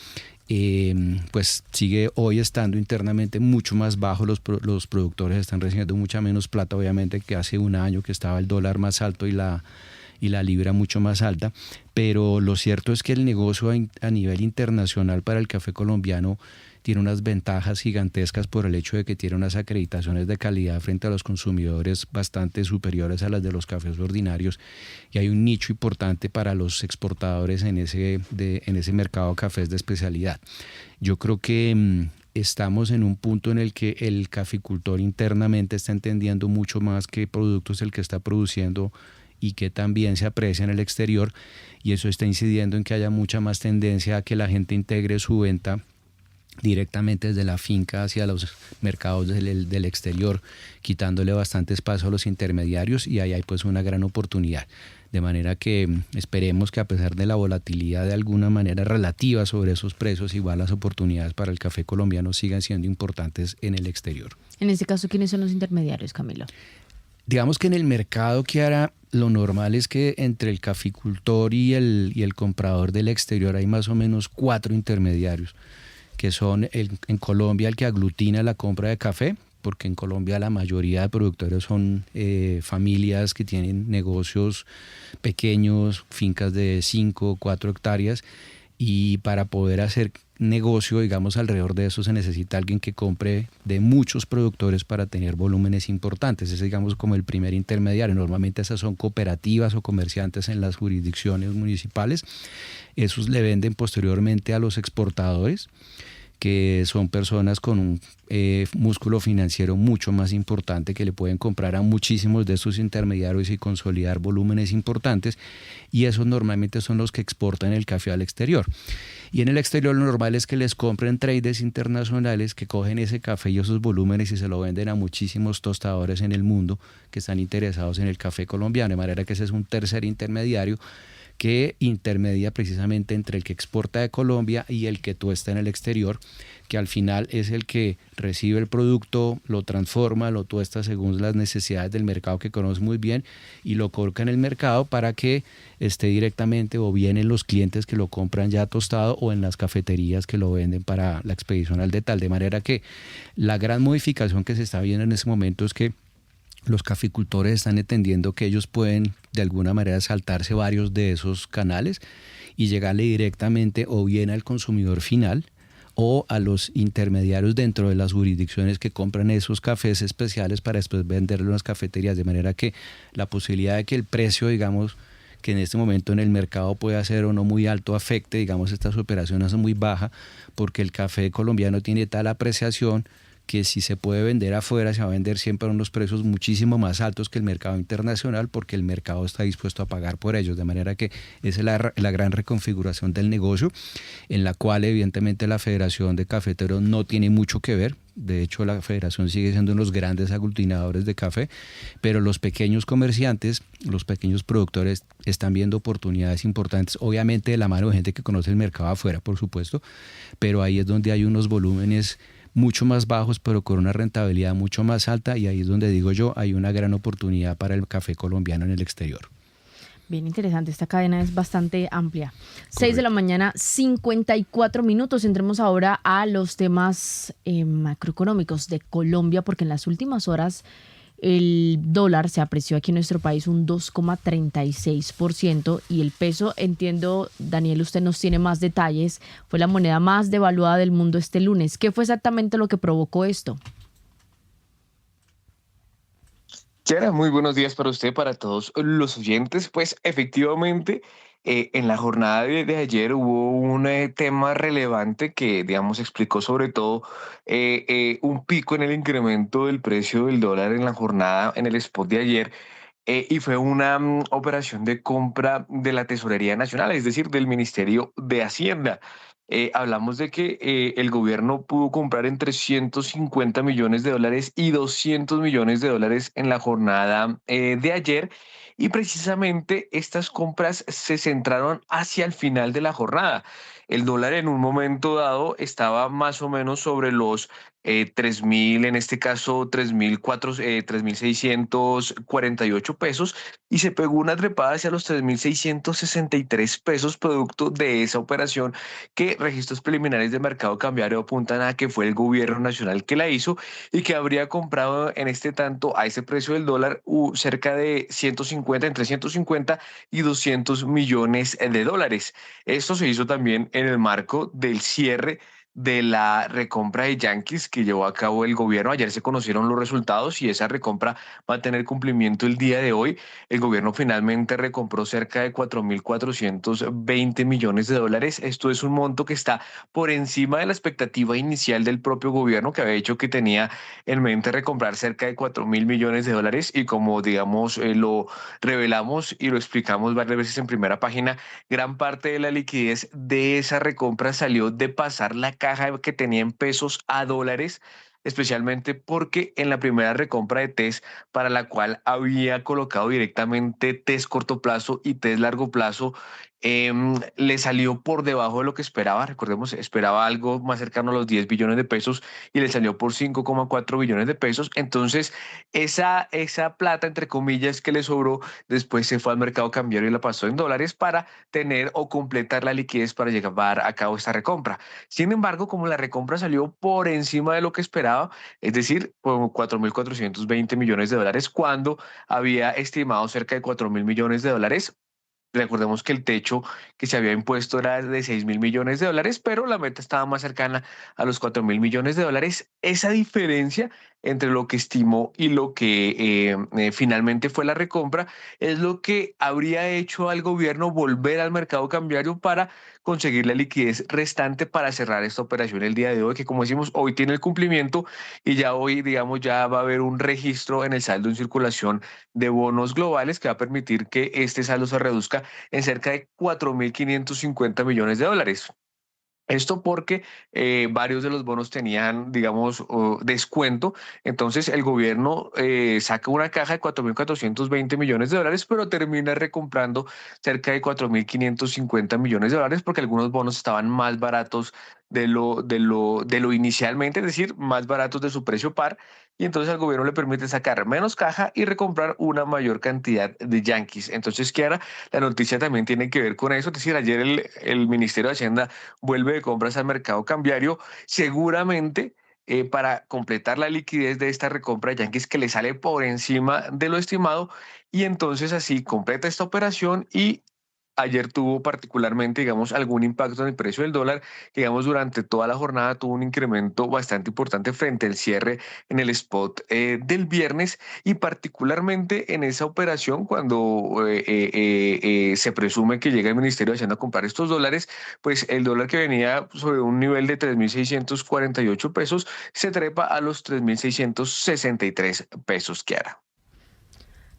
pues sigue hoy estando internamente mucho más bajo. Los productores están recibiendo mucha menos plata, obviamente, que hace un año que estaba el dólar más alto y la libra mucho más alta, pero lo cierto es que el negocio a nivel internacional para el café colombiano tiene unas ventajas gigantescas por el hecho de que tiene unas acreditaciones de calidad frente a los consumidores bastante superiores a las de los cafés ordinarios y hay un nicho importante para los exportadores en ese mercado de cafés de especialidad. Yo creo que estamos en un punto en el que el caficultor internamente está entendiendo mucho más qué producto es el que está produciendo y que también se aprecia en el exterior, y eso está incidiendo en que haya mucha más tendencia a que la gente integre su venta directamente desde la finca hacia los mercados del exterior, quitándole bastante espacio a los intermediarios, y ahí hay pues una gran oportunidad. De manera que esperemos que a pesar de la volatilidad de alguna manera relativa sobre esos precios, igual las oportunidades para el café colombiano sigan siendo importantes en el exterior.
En este caso, ¿quiénes son los intermediarios, Camilo?
Digamos que en el mercado, Kiara, lo normal es que entre el caficultor y el comprador del exterior hay más o menos 4 intermediarios, que son en Colombia el que aglutina la compra de café, porque en Colombia la mayoría de productores son familias que tienen negocios pequeños, fincas de 5 o 4 hectáreas, y para poder hacer negocio, digamos, alrededor de eso se necesita alguien que compre de muchos productores para tener volúmenes importantes. Es, digamos, como el primer intermediario. Normalmente esas son cooperativas o comerciantes en las jurisdicciones municipales. Esos le venden posteriormente a los exportadores, que son personas con un músculo financiero mucho más importante, que le pueden comprar a muchísimos de estos intermediarios y consolidar volúmenes importantes, y esos normalmente son los que exportan el café al exterior. Y en el exterior lo normal es que les compren traders internacionales que cogen ese café y esos volúmenes y se lo venden a muchísimos tostadores en el mundo que están interesados en el café colombiano, de manera que ese es un tercer intermediario que intermedia precisamente entre el que exporta de Colombia y el que tuesta en el exterior, que al final es el que recibe el producto, lo transforma, lo tuesta según las necesidades del mercado que conoce muy bien y lo coloca en el mercado para que esté directamente o bien en los clientes que lo compran ya tostado o en las cafeterías que lo venden para la expedición al detal. De manera que la gran modificación que se está viendo en ese momento es que los caficultores están entendiendo que ellos pueden de alguna manera saltarse varios de esos canales y llegarle directamente o bien al consumidor final o a los intermediarios dentro de las jurisdicciones que compran esos cafés especiales para después venderlo en las cafeterías, de manera que la posibilidad de que el precio, digamos, que en este momento en el mercado pueda ser o no muy alto, afecte, digamos, estas operaciones son muy baja, porque el café colombiano tiene tal apreciación que si se puede vender afuera, se va a vender siempre a unos precios muchísimo más altos que el mercado internacional, porque el mercado está dispuesto a pagar por ellos. De manera que esa es la gran reconfiguración del negocio, en la cual evidentemente la Federación de Cafeteros no tiene mucho que ver. De hecho, la federación sigue siendo uno de los grandes aglutinadores de café, pero los pequeños comerciantes, los pequeños productores están viendo oportunidades importantes, obviamente de la mano de gente que conoce el mercado afuera, por supuesto, pero ahí es donde hay unos volúmenes mucho más bajos, pero con una rentabilidad mucho más alta, y ahí es donde digo yo, hay una gran oportunidad para el café colombiano en el exterior.
Bien interesante, esta cadena es bastante amplia. 6 de la mañana, 54 minutos. Entremos ahora a los temas macroeconómicos de Colombia, porque en las últimas horas el dólar se apreció aquí en nuestro país un 2,36% y el peso, entiendo, Daniel, usted nos tiene más detalles, fue la moneda más devaluada del mundo este lunes. ¿Qué fue exactamente lo que provocó esto?
Kiara, muy buenos días para usted, para todos los oyentes. Pues efectivamente, en la jornada de ayer hubo un tema relevante que, digamos, explicó sobre todo un pico en el incremento del precio del dólar en la jornada, en el spot de ayer. Y fue una operación de compra de la Tesorería Nacional, es decir, del Ministerio de Hacienda. Hablamos de que el gobierno pudo comprar entre 150 millones de dólares y 200 millones de dólares en la jornada de ayer, y precisamente estas compras se centraron hacia el final de la jornada. El dólar en un momento dado estaba más o menos sobre los 3.000, en este caso 3.648 pesos, y se pegó una trepada hacia los 3.663 pesos producto de esa operación que registros preliminares de mercado cambiario apuntan a que fue el gobierno nacional que la hizo y que habría comprado en este tanto a ese precio del dólar cerca de 150, entre 150 y 200 millones de dólares. Esto se hizo también en el marco del cierre de la recompra de Yankees que llevó a cabo el gobierno. Ayer se conocieron los resultados y esa recompra va a tener cumplimiento el día de hoy. El gobierno finalmente recompró cerca de 4.420 millones de dólares. Esto es un monto que está por encima de la expectativa inicial del propio gobierno, que había dicho que tenía en mente recomprar cerca de 4.000 millones de dólares, y como digamos lo revelamos y lo explicamos varias veces en primera página, gran parte de la liquidez de esa recompra salió de pasar la caja que tenía en pesos a dólares, especialmente porque en la primera recompra de TES, para la cual había colocado directamente TES corto plazo y TES largo plazo, le salió por debajo de lo que esperaba. Recordemos, esperaba algo más cercano a los 10 billones de pesos y le salió por 5,4 billones de pesos. Entonces, esa plata, entre comillas, que le sobró, después se fue al mercado cambiario y la pasó en dólares para tener o completar la liquidez para llevar a cabo esta recompra. Sin embargo, como la recompra salió por encima de lo que esperaba, es decir, por 4.420 millones de dólares, cuando había estimado cerca de 4.000 millones de dólares, Recordemos que el techo que se había impuesto era de $6.000 millones, pero la meta estaba más cercana a los $4.000 millones. Esa diferencia entre lo que estimó y lo que finalmente fue la recompra es lo que habría hecho al gobierno volver al mercado cambiario para conseguir la liquidez restante para cerrar esta operación el día de hoy, que como decimos, hoy tiene el cumplimiento y ya hoy, digamos, ya va a haber un registro en el saldo en circulación de bonos globales que va a permitir que este saldo se reduzca en cerca de $4.550 millones. Esto porque varios de los bonos tenían, digamos, descuento. Entonces el gobierno saca una caja de $4.420 millones, pero termina recomprando cerca de $4.550 millones porque algunos bonos estaban más baratos de lo inicialmente, es decir, más baratos de su precio par. Y entonces al gobierno le permite sacar menos caja y recomprar una mayor cantidad de yanquis. Entonces, Kiara, la noticia también tiene que ver con eso. Es decir, ayer el Ministerio de Hacienda vuelve de compras al mercado cambiario, seguramente para completar la liquidez de esta recompra de yanquis que le sale por encima de lo estimado, y entonces así completa esta operación. Y ayer tuvo particularmente, digamos, algún impacto en el precio del dólar, que, digamos, durante toda la jornada tuvo un incremento bastante importante frente al cierre en el spot del viernes, y particularmente en esa operación cuando se presume que llega el Ministerio de Hacienda a comprar estos dólares, pues el dólar que venía sobre un nivel de 3.648 pesos se trepa a los 3.663 pesos, Kiara.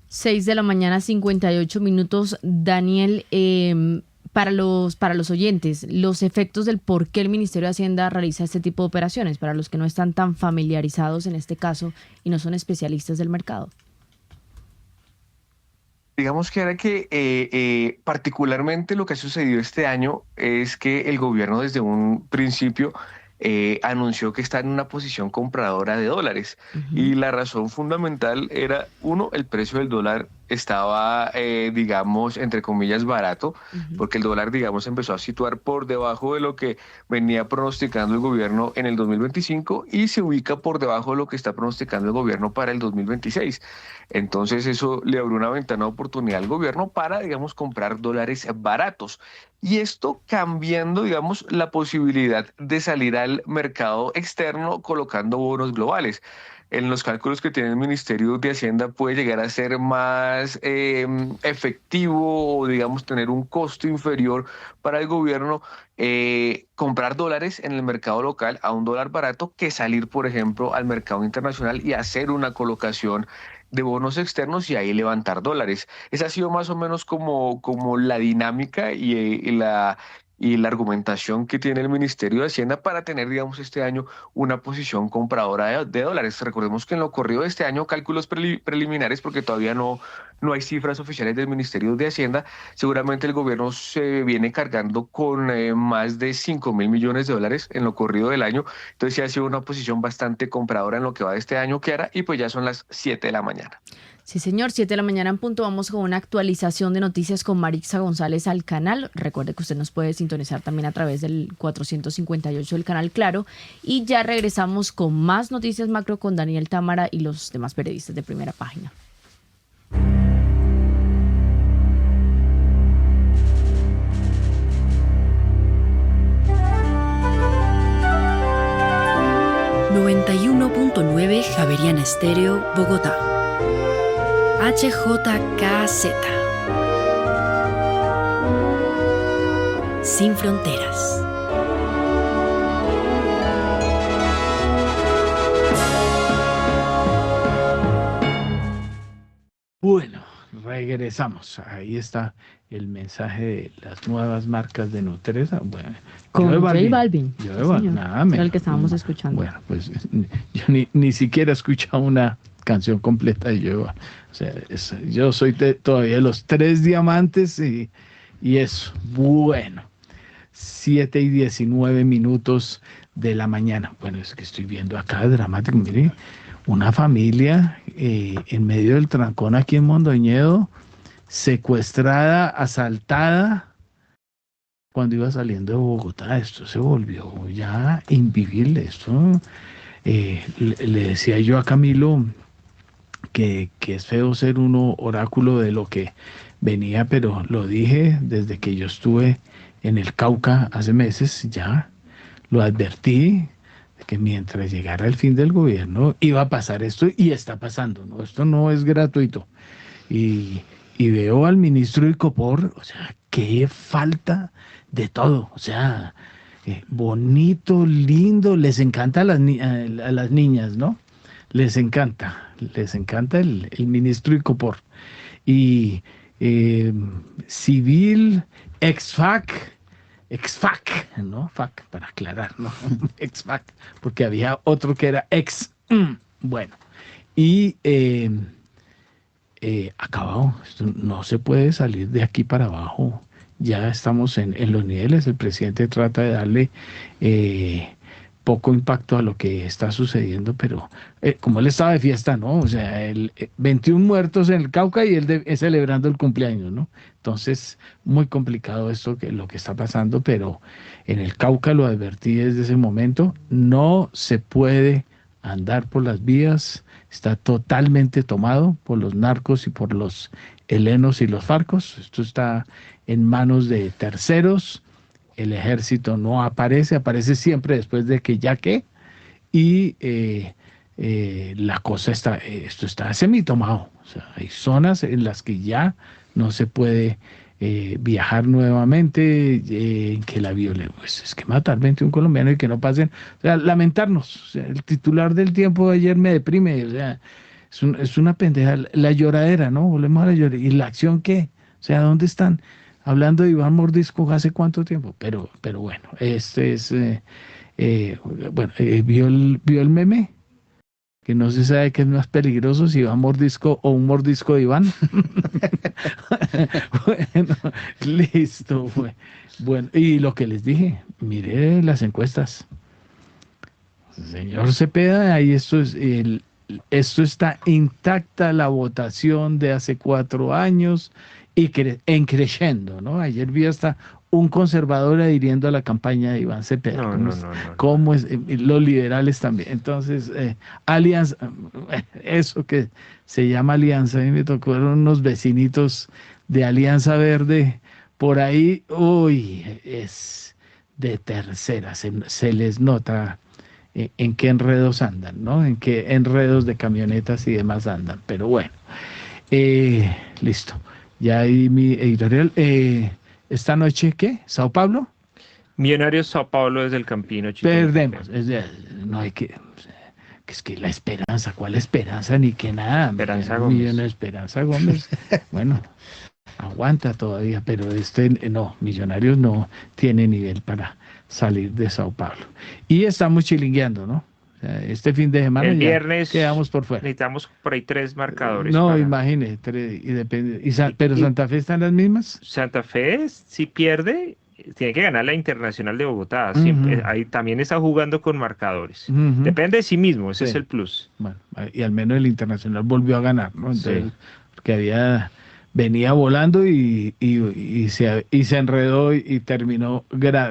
6 de la mañana, 58 minutos. Daniel, para los oyentes, los efectos del por qué el Ministerio de Hacienda realiza este tipo de operaciones, para los que no están tan familiarizados en este caso y no son especialistas del mercado.
Digamos que era que particularmente lo que ha sucedido este año es que el gobierno desde un principio anunció que está en una posición compradora de dólares. Y la razón fundamental era, uno, el precio del dólar estaba, digamos, entre comillas, barato, porque el dólar, digamos, empezó a situar por debajo de lo que venía pronosticando el gobierno en el 2025 y se ubica por debajo de lo que está pronosticando el gobierno para el 2026. Entonces eso le abrió una ventana de oportunidad al gobierno para, digamos, comprar dólares baratos. Y esto cambiando, digamos, la posibilidad de salir al mercado externo colocando bonos globales. En los cálculos que tiene el Ministerio de Hacienda puede llegar a ser más efectivo o, digamos, tener un costo inferior para el gobierno comprar dólares en el mercado local a un dólar barato que salir, por ejemplo, al mercado internacional y hacer una colocación de bonos externos y ahí levantar dólares. Esa ha sido más o menos como la dinámica y la argumentación que tiene el Ministerio de Hacienda para tener, digamos, este año una posición compradora de dólares. Recordemos que en lo corrido de este año, cálculos preliminares, porque todavía no hay cifras oficiales del Ministerio de Hacienda, seguramente el gobierno se viene cargando con más de $5.000 millones en lo corrido del año. Entonces sí ha sido una posición bastante compradora en lo que va de este año, Kiara, y pues ya son las 7 de la mañana.
Sí, señor, 7 de la mañana en punto. Vamos con una actualización de noticias con Marixa González al canal. Recuerde que usted nos puede sintonizar también a través del 458 del canal Claro. Y ya regresamos con más noticias macro con Daniel Támara y los demás periodistas de Primera Página.
...91.9 Javeriana Estéreo, Bogotá. HJKZ. Sin fronteras.
Bueno, regresamos. Ahí está el mensaje de las nuevas marcas de Nutresa. Bueno,
con J Balvin.
Nada,
era el que estábamos escuchando.
Bueno, pues yo ni siquiera he escuchado una canción completa de Joe. O sea, yo soy todavía los 3 diamantes y eso. Bueno, 7:19 de la mañana. Bueno, es que estoy viendo acá dramático. Mire, una familia en medio del trancón aquí en Mondoñedo, secuestrada, asaltada, cuando iba saliendo de Bogotá. Esto se volvió ya invivible. Esto le decía yo a Camilo que es feo ser uno oráculo de lo que venía, pero lo dije desde que yo estuve en el Cauca hace meses, ya lo advertí, de que mientras llegara el fin del gobierno iba a pasar esto y está pasando, ¿no? Esto no es gratuito. Y veo al ministro Icopor, o sea, qué falta de todo, o sea, bonito, lindo, les encanta a las niñas, ¿no? Les encanta el ministro Icopor. Y civil, ex-FAC, ¿no? FAC, para aclarar, ¿no? Ex-FAC, porque había otro que era ex, bueno, y acabado, esto no se puede salir de aquí para abajo, ya estamos en los niveles, el presidente trata de darle poco impacto a lo que está sucediendo, pero como él estaba de fiesta, ¿no? O sea, 21 muertos en el Cauca y él celebrando el cumpleaños, ¿no? Entonces, muy complicado esto, lo que está pasando, pero en el Cauca lo advertí desde ese momento, no se puede andar por las vías, está totalmente tomado por los narcos y por los helenos y los farcos, esto está en manos de terceros. El ejército no aparece siempre después de que y la cosa esto está semitomado. O sea, hay zonas en las que ya no se puede viajar nuevamente, que la violen. Pues es que matar 21 colombianos y que no pasen, o sea, lamentarnos. O sea, el titular del Tiempo de ayer me deprime, o sea, es una pendeja, la lloradera, ¿no? Volvemos a la lloradera. ¿Y la acción qué? O sea, ¿dónde están? Hablando de Iván Mordisco ¿hace cuánto tiempo? Pero bueno, este es, ¿vio el meme? Que no se sabe qué es más peligroso, si Iván Mordisco o un mordisco de Iván. Bueno, listo. Bueno, y lo que les dije, mire las encuestas. Señor Cepeda, ahí esto está intacta la votación de hace 4 años, y creciendo, ¿no? Ayer vi hasta un conservador adhiriendo a la campaña de Iván Cepeda. ¿Cómo es? Los liberales también. Entonces, alianza, eso que se llama alianza, a mí me tocó unos vecinitos de Alianza Verde, por ahí, uy, es de tercera, se les nota en qué enredos andan, ¿no? En qué enredos de camionetas y demás andan, pero bueno, listo. Ya ahí mi editorial. Esta noche, ¿qué? ¿Sao Paulo?
Millonarios Sao Paulo desde el Campino.
Perdemos. No hay que... Es que la esperanza, ¿cuál esperanza? Ni que nada.
Esperanza Gómez.
Esperanza Gómez. Bueno, aguanta todavía, pero no, Millonarios no tiene nivel para salir de Sao Paulo. Y estamos chilingueando, ¿no? O sea, este fin de semana
el viernes
quedamos por fuera.
Necesitamos por ahí 3 marcadores.
No, imagine, 3, y depende. ¿Pero Santa Fe están las mismas?
Santa Fe, si pierde, tiene que ganar la Internacional de Bogotá. Siempre, ahí también está jugando con marcadores. Depende de sí mismo, ese es el plus.
Bueno, y al menos el Internacional volvió a ganar, ¿no? Entonces, porque venía volando y se enredó y terminó.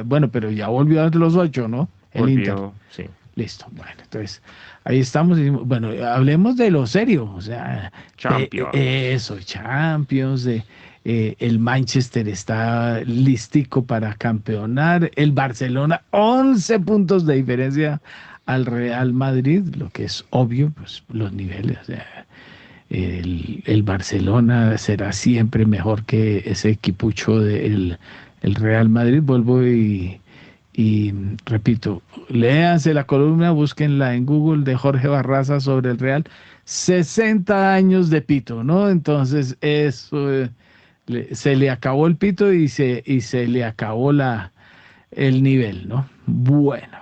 Bueno, pero ya volvió a los 8, ¿no? El Inter.
Sí.
Listo, bueno, entonces ahí estamos. Bueno, hablemos de lo serio, o sea,
Champions.
Champions, el Manchester está listico para campeonar, el Barcelona 11 puntos de diferencia al Real Madrid, lo que es obvio, pues los niveles, o sea, el Barcelona será siempre mejor que ese equipucho del Real Madrid. Vuelvo y repito, léanse la columna, búsquenla en Google de Jorge Barraza sobre el Real. 60 años de pito, ¿no? Entonces eso se le acabó el pito y se le acabó el nivel, ¿no? Bueno,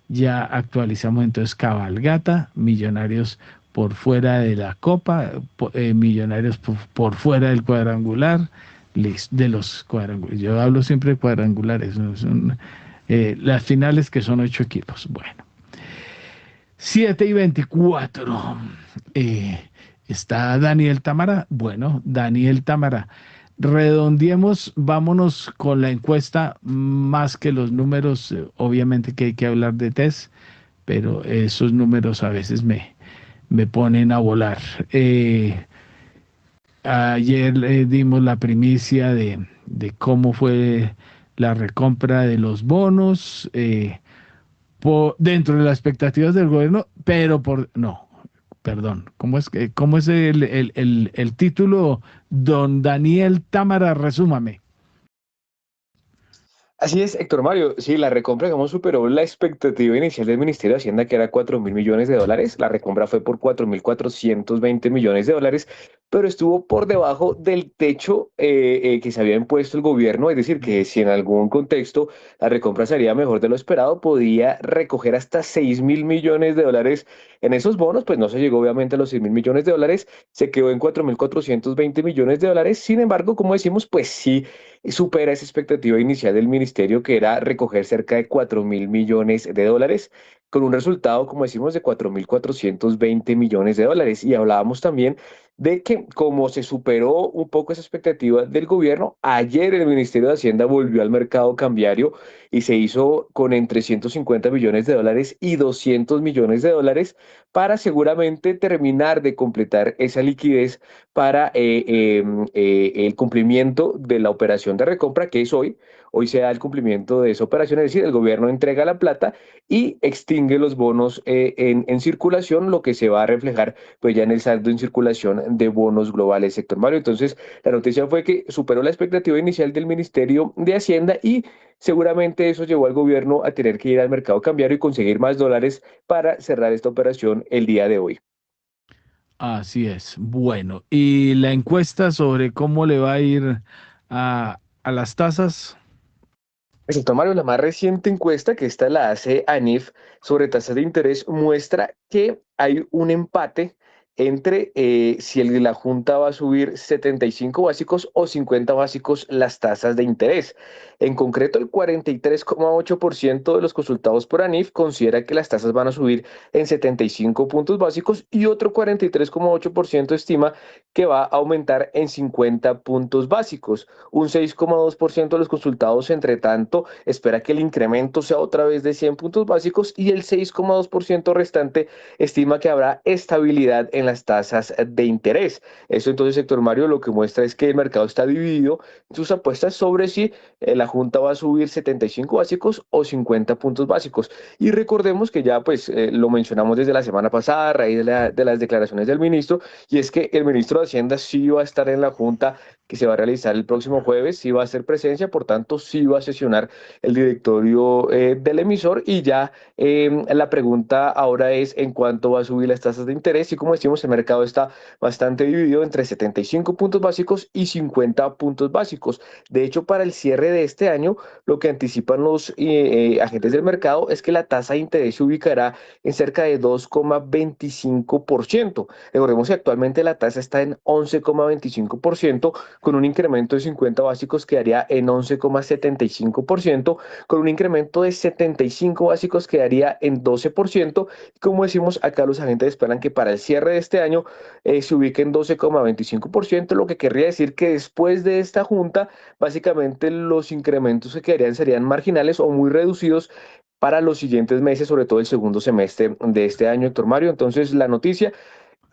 ya actualizamos entonces cabalgata, Millonarios por fuera de la Copa, Millonarios por fuera del cuadrangular, de los cuadrangulares. Yo hablo siempre de cuadrangulares, las finales que son 8 equipos. Bueno, 7:24. Está Daniel Támara. Bueno, Daniel Támara, redondeemos, vámonos con la encuesta, más que los números. Obviamente que hay que hablar de test, pero esos números a veces me ponen a volar. Ayer dimos la primicia de cómo fue la recompra de los bonos dentro de las expectativas del gobierno, pero no, perdón, cómo es el título? Don Daniel Támara, resúmame.
Así es, Héctor Mario. Sí, la recompra, digamos, superó la expectativa inicial del Ministerio de Hacienda, que era 4.000 millones de dólares. La recompra fue por 4.420 millones de dólares, pero estuvo por debajo del techo que se había impuesto el gobierno. Es decir, que si en algún contexto la recompra sería mejor de lo esperado, podía recoger hasta 6.000 millones de dólares en esos bonos. Pues no se llegó obviamente a los 6.000 millones de dólares, se quedó en 4.420 millones de dólares. Sin embargo, como decimos, pues sí supera esa expectativa inicial del ministerio, que era recoger cerca de 4.000 millones de dólares, con un resultado, como decimos, de 4.420 millones de dólares. Y hablábamos también de que como se superó un poco esa expectativa del gobierno, ayer el Ministerio de Hacienda volvió al mercado cambiario y se hizo con entre 150 millones de dólares y 200 millones de dólares para seguramente terminar de completar esa liquidez para el cumplimiento de la operación de recompra, que es hoy. Hoy se da el cumplimiento de esa operación, es decir, el gobierno entrega la plata y extingue los bonos en circulación, lo que se va a reflejar pues ya en el saldo en circulación de bonos globales, sector Mario. Entonces, la noticia fue que superó la expectativa inicial del Ministerio de Hacienda y seguramente eso llevó al gobierno a tener que ir al mercado cambiario y conseguir más dólares para cerrar esta operación el día de hoy.
Así es. Bueno, y la encuesta sobre cómo le va a ir a las tasas.
Sector Mario, la más reciente encuesta, que esta la hace ANIF sobre tasas de interés, muestra que hay un empate entre si la Junta va a subir 75 básicos o 50 básicos las tasas de interés. En concreto, el 43,8% de los consultados por ANIF considera que las tasas van a subir en 75 puntos básicos y otro 43,8% estima que va a aumentar en 50 puntos básicos. Un 6,2% de los consultados, entre tanto, espera que el incremento sea otra vez de 100 puntos básicos y el 6,2% restante estima que habrá estabilidad en las tasas de interés. Eso entonces, sector Mario, lo que muestra es que el mercado está dividido en sus apuestas sobre si la Junta va a subir 75 básicos o 50 puntos básicos. Y recordemos que ya pues lo mencionamos desde la semana pasada a raíz de las declaraciones del ministro, y es que el ministro de Hacienda sí va a estar en la Junta que se va a realizar el próximo jueves, sí va a hacer presencia, por tanto sí va a sesionar el directorio del emisor, y ya la pregunta ahora es en cuánto va a subir las tasas de interés. Y como decimos, el mercado está bastante dividido entre 75 puntos básicos y 50 puntos básicos. De hecho, para el cierre de este año, lo que anticipan los agentes del mercado es que la tasa de interés se ubicará en cerca de 2,25%. Recordemos que actualmente la tasa está en 11,25%, con un incremento de 50 básicos quedaría en 11,75%, con un incremento de 75 básicos quedaría en 12%. Como decimos, acá los agentes esperan que para el cierre de este año se ubique en 12,25%, lo que querría decir que después de esta junta, básicamente los incrementos que quedarían serían marginales o muy reducidos para los siguientes meses, sobre todo el segundo semestre de este año, Héctor Mario. Entonces, la noticia,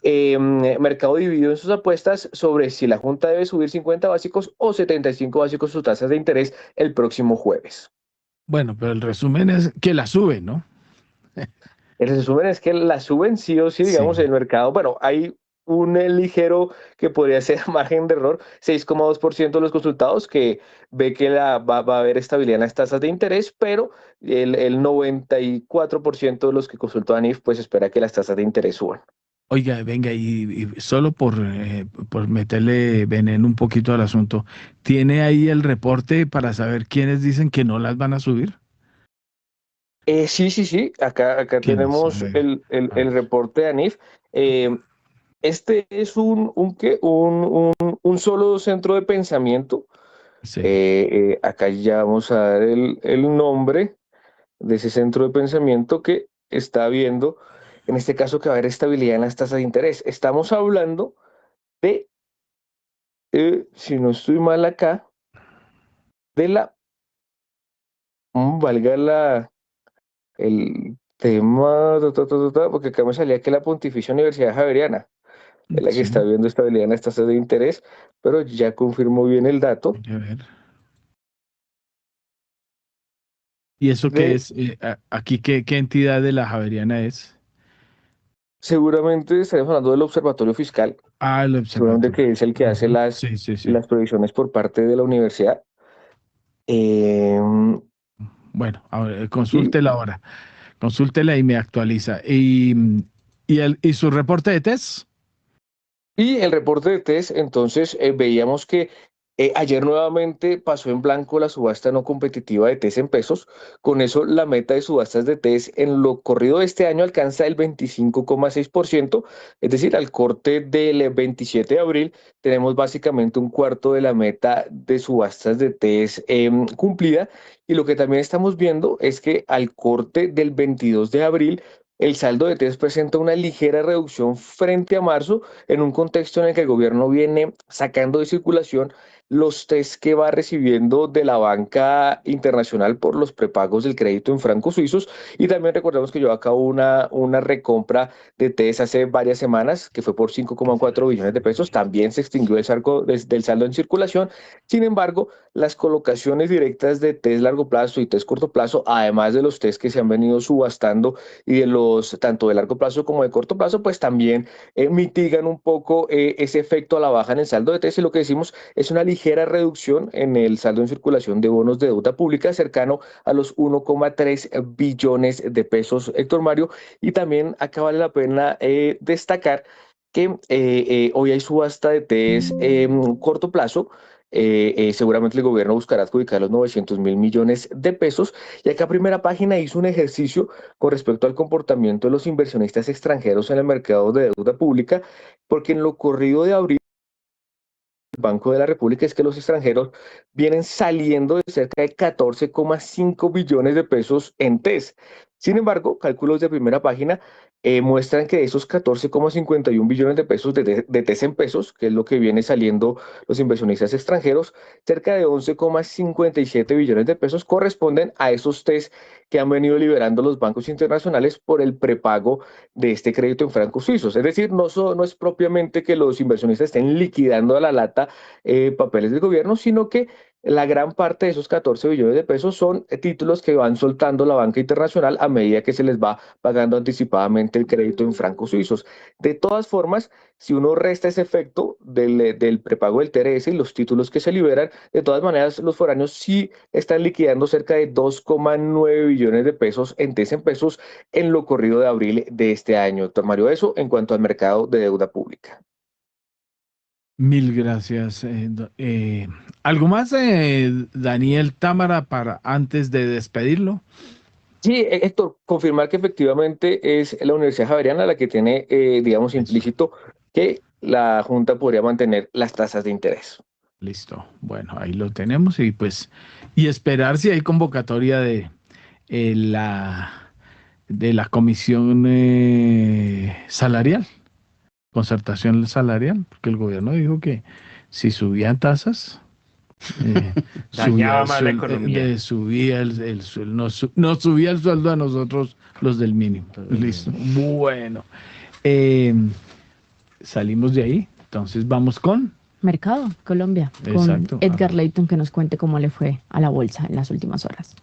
mercado dividido en sus apuestas sobre si la Junta debe subir 50 básicos o 75 básicos sus tasas de interés el próximo jueves.
Bueno, pero el resumen es que la suben, ¿no?
El resumen es que la suben sí o sí, digamos,
Sí.
el mercado. Bueno, hay un ligero que podría ser margen de error, 6,2% de los consultados que ve que va a haber estabilidad en las tasas de interés, pero el 94% de los que consultó ANIF pues espera que las tasas de interés suban.
Oiga, venga, y solo por meterle veneno un poquito al asunto, ¿tiene ahí el reporte para saber quiénes dicen que no las van a subir?
Sí, sí, sí, acá
¿Quiénes? A
tenemos
ver, a
el
ver.
reporte de ANIF. Este es un solo centro de pensamiento.
Sí.
Acá ya vamos a dar el nombre de ese centro de pensamiento que está viendo, en este caso, que va a haber estabilidad en las tasas de interés. Estamos hablando de, si no estoy mal acá, de valga el tema, porque acá me salía que la Pontificia Universidad Javeriana. es la que
Sí,
está viendo estabilidad en las tasas de interés, pero ya confirmó bien el dato
a ver. ¿Y eso qué
de
es? Aquí, ¿qué entidad de la Javeriana es?
seguramente estaremos hablando del Observatorio Fiscal,
Ah, el
seguramente
observatorio.
que es el que hace
Ujú. Sí, sí, sí.
las previsiones por parte de la universidad. Eh,
Bueno, ahora,
y
consúltela ahora. Consúltela y me actualiza. ¿Y su reporte de test?
Y el reporte de test, entonces veíamos que ayer nuevamente pasó en blanco la subasta no competitiva de test en pesos. Con eso, la meta de subastas de test en lo corrido de este año alcanza el 25,6%, es decir, al corte del 27 de abril tenemos básicamente un cuarto de la meta de subastas de test cumplida. Y lo que también estamos viendo es que al corte del 22 de abril, el saldo de test presenta una ligera reducción frente a marzo en un contexto en el que el gobierno viene sacando de circulación los test que va recibiendo de la banca internacional por los prepagos del crédito en francos suizos. Y también recordemos que llevó a cabo una recompra de test hace varias semanas, que fue por 5,4 billones de pesos. También se extinguió del saldo en circulación. Sin embargo, las colocaciones directas de test largo plazo y test corto plazo, además de los test que se han venido subastando y de los tanto de largo plazo como de corto plazo, pues también mitigan un poco ese efecto a la baja en el saldo de test, y lo que decimos es una ligera reducción en el saldo en circulación de bonos de deuda pública cercano a los 1,3 billones de pesos, Héctor Mario. Y también acá vale la pena destacar que hoy hay subasta de test corto plazo. Seguramente el gobierno buscará adjudicar los 900.000 millones de pesos. Y acá Primera Página hizo un ejercicio con respecto al comportamiento de los inversionistas extranjeros en el mercado de deuda pública, porque en lo corrido de abril el Banco de la República es que los extranjeros vienen saliendo de cerca de 14,5 billones de pesos en TES. Sin embargo, cálculos de Primera Página muestran que de esos 14,51 billones de pesos de TES en pesos, que es lo que viene saliendo los inversionistas extranjeros, cerca de 11,57 billones de pesos corresponden a esos TES que han venido liberando los bancos internacionales por el prepago de este crédito en francos suizos. Es decir, no es propiamente que los inversionistas estén liquidando a la lata papeles del gobierno, sino que la gran parte de esos 14 billones de pesos son títulos que van soltando la banca internacional a medida que se les va pagando anticipadamente el crédito en francos suizos. De todas formas, si uno resta ese efecto del prepago del TRS y los títulos que se liberan, de todas maneras los foráneos sí están liquidando cerca de 2,9 billones de pesos en TES en pesos en lo corrido de abril de este año. Doctor Mario, eso en cuanto al mercado de deuda pública.
Mil gracias. ¿Algo más, Daniel Támara, para antes de despedirlo?
Sí, Héctor, confirmar que efectivamente es la Universidad Javeriana la que tiene, digamos,
Eso.
implícito que la Junta podría mantener las tasas de interés.
Listo. Bueno, ahí lo tenemos y esperar si hay convocatoria eh, la, de la comisión salarial, concertación salarial, porque el gobierno dijo que si subían tasas, subía
Dañaba más la economía.
subía nos subía el sueldo a nosotros los del mínimo. Listo. Bueno, eh, salimos de ahí, entonces vamos con...
Mercado, Colombia,
Exacto.
con Edgar Leighton, que nos cuente cómo le fue a la bolsa en las últimas horas.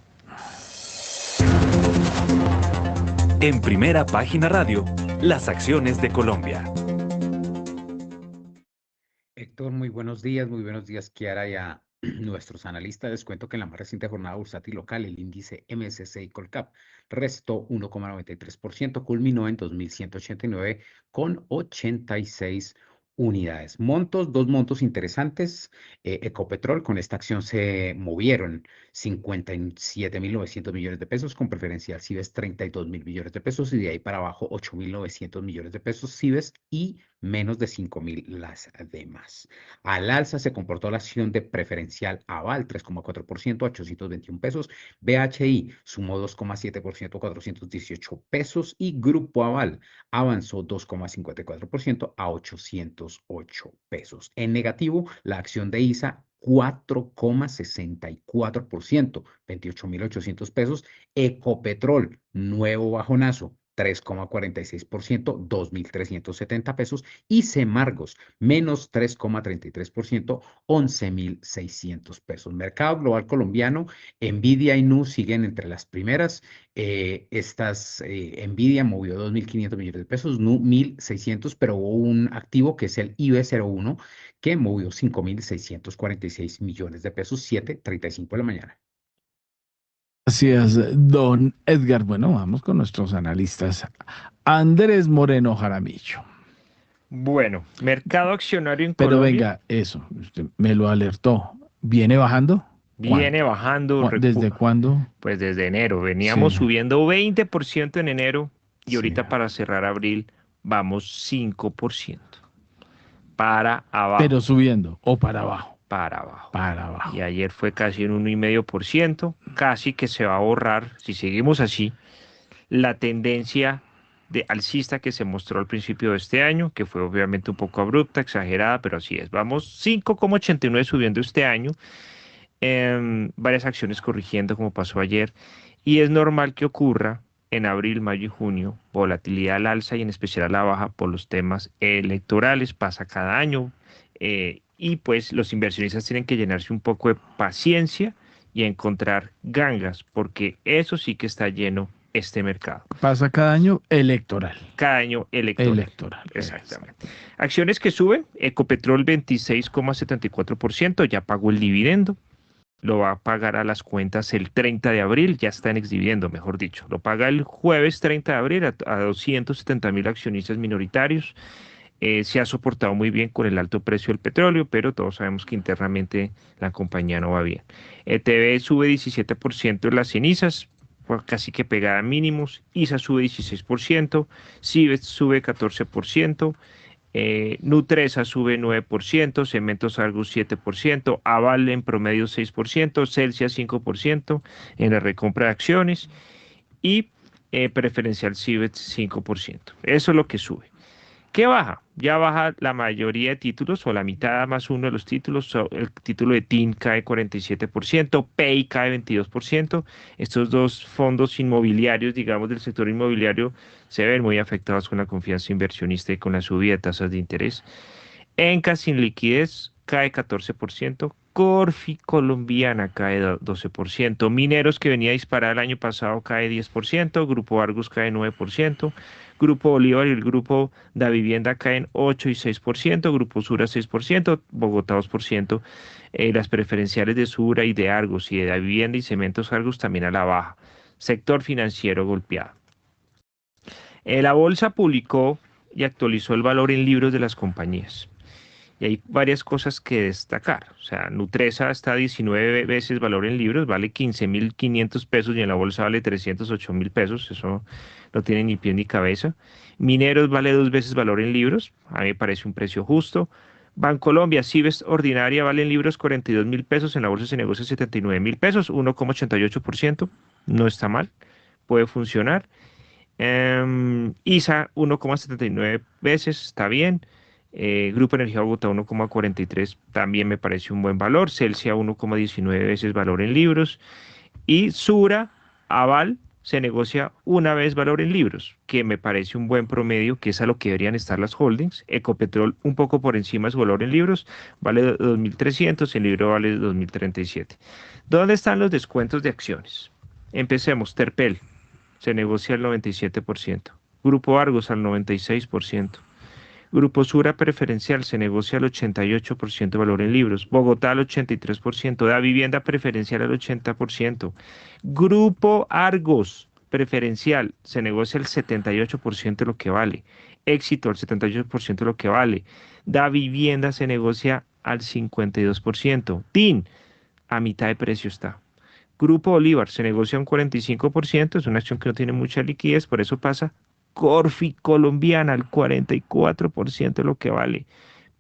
En Primera Página Radio, las acciones de Colombia.
Héctor, muy buenos días, Kiara, y a nuestros analistas. Les cuento que en la más reciente jornada bursátil local, el índice MSCI Colcap restó 1,93%, culminó en 2.189 con 86 unidades. Dos montos interesantes. Ecopetrol, con esta acción se movieron 57.900 millones de pesos, con preferencial Cibes 32.000 millones de pesos, y de ahí para abajo 8.900 millones de pesos Cibes y menos de 5.000 las demás. Al alza se comportó la acción de preferencial Aval, 3,4%, 821 pesos. BHI sumó 2,7%, 418 pesos. Y Grupo Aval avanzó 2,54% a 808 pesos. En negativo, la acción de ISA 4,64%, 28.800 pesos. Ecopetrol, nuevo bajonazo, 3,46%, 2.370 pesos, y Semargos, menos 3,33%, 11.600 pesos. Mercado global colombiano, Nvidia y Nu siguen entre las primeras. Nvidia movió 2.500 millones de pesos, Nu 1.600, pero hubo un activo que es el IB01 que movió 5.646 millones de pesos, 7:35 de la mañana.
Gracias, don Edgar. Bueno, vamos con nuestros analistas. Andrés Moreno Jaramillo.
Bueno, mercado accionario en
Pero
Colombia.
venga, eso, usted me lo alertó. ¿Viene bajando?
Viene bajando.
¿Desde cuándo?
Pues desde enero. Veníamos
Sí.
subiendo 20% en enero y
Sí.
ahorita para cerrar abril vamos 5%. Para abajo.
Pero subiendo o para abajo.
Para abajo.
Para abajo.
Y ayer fue casi un 1,5%, casi que se va a borrar, si seguimos así, la tendencia de alcista que se mostró al principio de este año, que fue obviamente un poco abrupta, exagerada, pero así es. Vamos 5,89 subiendo este año, varias acciones corrigiendo como pasó ayer, y es normal que ocurra en abril, mayo y junio, volatilidad al alza y en especial a la baja por los temas electorales, pasa cada año. Y pues los inversionistas tienen que llenarse un poco de paciencia y encontrar gangas, porque eso sí que está lleno este mercado.
Pasa cada año electoral.
Cada año electoral. Exactamente. Acciones que suben, Ecopetrol 26,74%, ya pagó el dividendo, lo va a pagar a las cuentas el 30 de abril, ya está en exdividendo, mejor dicho. Lo paga el jueves 30 de abril a 270.000 accionistas minoritarios. Se ha soportado muy bien con el alto precio del petróleo, pero todos sabemos que internamente la compañía no va bien. ETB sube 17% en las cenizas, casi que pegada a mínimos. ISA sube 16%, Cibes sube 14%, Nutresa sube 9%, Cementos Argus 7%, Aval en promedio 6%, Celsia 5% en la recompra de acciones y Preferencial Cibes 5%. Eso es lo que sube. ¿Qué baja? Ya baja la mayoría de títulos o la mitad más uno de los títulos. El título de TIN cae 47%, PEI cae 22%. Estos dos fondos inmobiliarios, digamos, del sector inmobiliario se ven muy afectados con la confianza inversionista y con la subida de tasas de interés. Enca sin liquidez cae 14%. Corfi colombiana cae 12%. Mineros, que venía disparada el año pasado, cae 10%. Grupo Argus cae 9%. Grupo Bolívar y el Grupo Da Vivienda caen 8 y 6%, Grupo Sura 6%, Bogotá 2%, las preferenciales de Sura y de Argos y de Da Vivienda y Cementos Argos también a la baja. Sector financiero golpeado. La bolsa publicó y actualizó el valor en libros de las compañías. Y hay varias cosas que destacar. O sea, Nutresa está a 19 veces valor en libros, vale 15.500 pesos y en la bolsa vale 308.000 pesos. Eso no tiene ni pie ni cabeza. Mineros vale 2 veces valor en libros. A mí me parece un precio justo. Bancolombia, Cibes ordinaria vale en libros 42.000 pesos. En la bolsa se negocia 79.000 pesos, 1,88%. No está mal. Puede funcionar. ISA 1,79 veces, está bien. Grupo Energía Bogotá 1,43 también me parece un buen valor. Celsia 1,19 veces valor en libros. Y Sura, Aval, se negocia una vez valor en libros, que me parece un buen promedio, que es a lo que deberían estar las holdings. Ecopetrol un poco por encima de su valor en libros, vale 2.300, el libro vale 2.037. ¿Dónde están los descuentos de acciones? Empecemos. Terpel se negocia al 97%. Grupo Argos al 96%. Grupo Sura Preferencial se negocia al 88% de valor en libros. Bogotá al 83%. Da Vivienda Preferencial al 80%. Grupo Argos Preferencial se negocia al 78% de lo que vale. Éxito al 78% de lo que vale. Da Vivienda se negocia al 52%. TIN a mitad de precio está. Grupo Bolívar se negocia un 45%. Es una acción que no tiene mucha liquidez, por eso pasa. Corfi colombiana al 44% de lo que vale.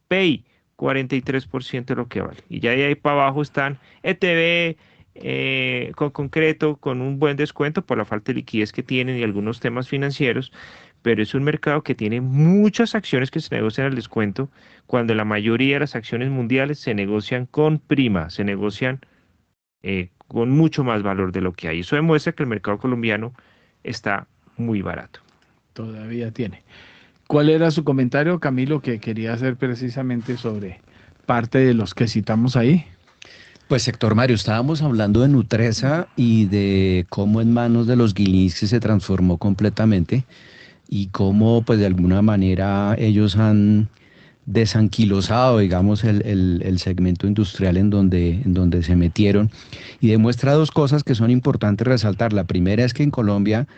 PEI 43% de lo que vale. Y ya de ahí para abajo están ETB con concreto, con un buen descuento por la falta de liquidez que tienen y algunos temas financieros, pero es un mercado que tiene muchas acciones que se negocian al descuento, cuando la mayoría de las acciones mundiales se negocian con prima, se negocian con mucho más valor de lo que hay. Eso demuestra que el mercado colombiano está muy barato.
Todavía tiene. ¿Cuál era su comentario, Camilo, que quería hacer precisamente sobre parte de los que citamos ahí?
Pues Héctor Mario, estábamos hablando de Nutresa y de cómo en manos de los Gilinski se transformó completamente y cómo pues de alguna manera ellos han desanquilosado, digamos, el segmento industrial en donde se metieron, y demuestra dos cosas que son importantes resaltar. La primera es que en Colombia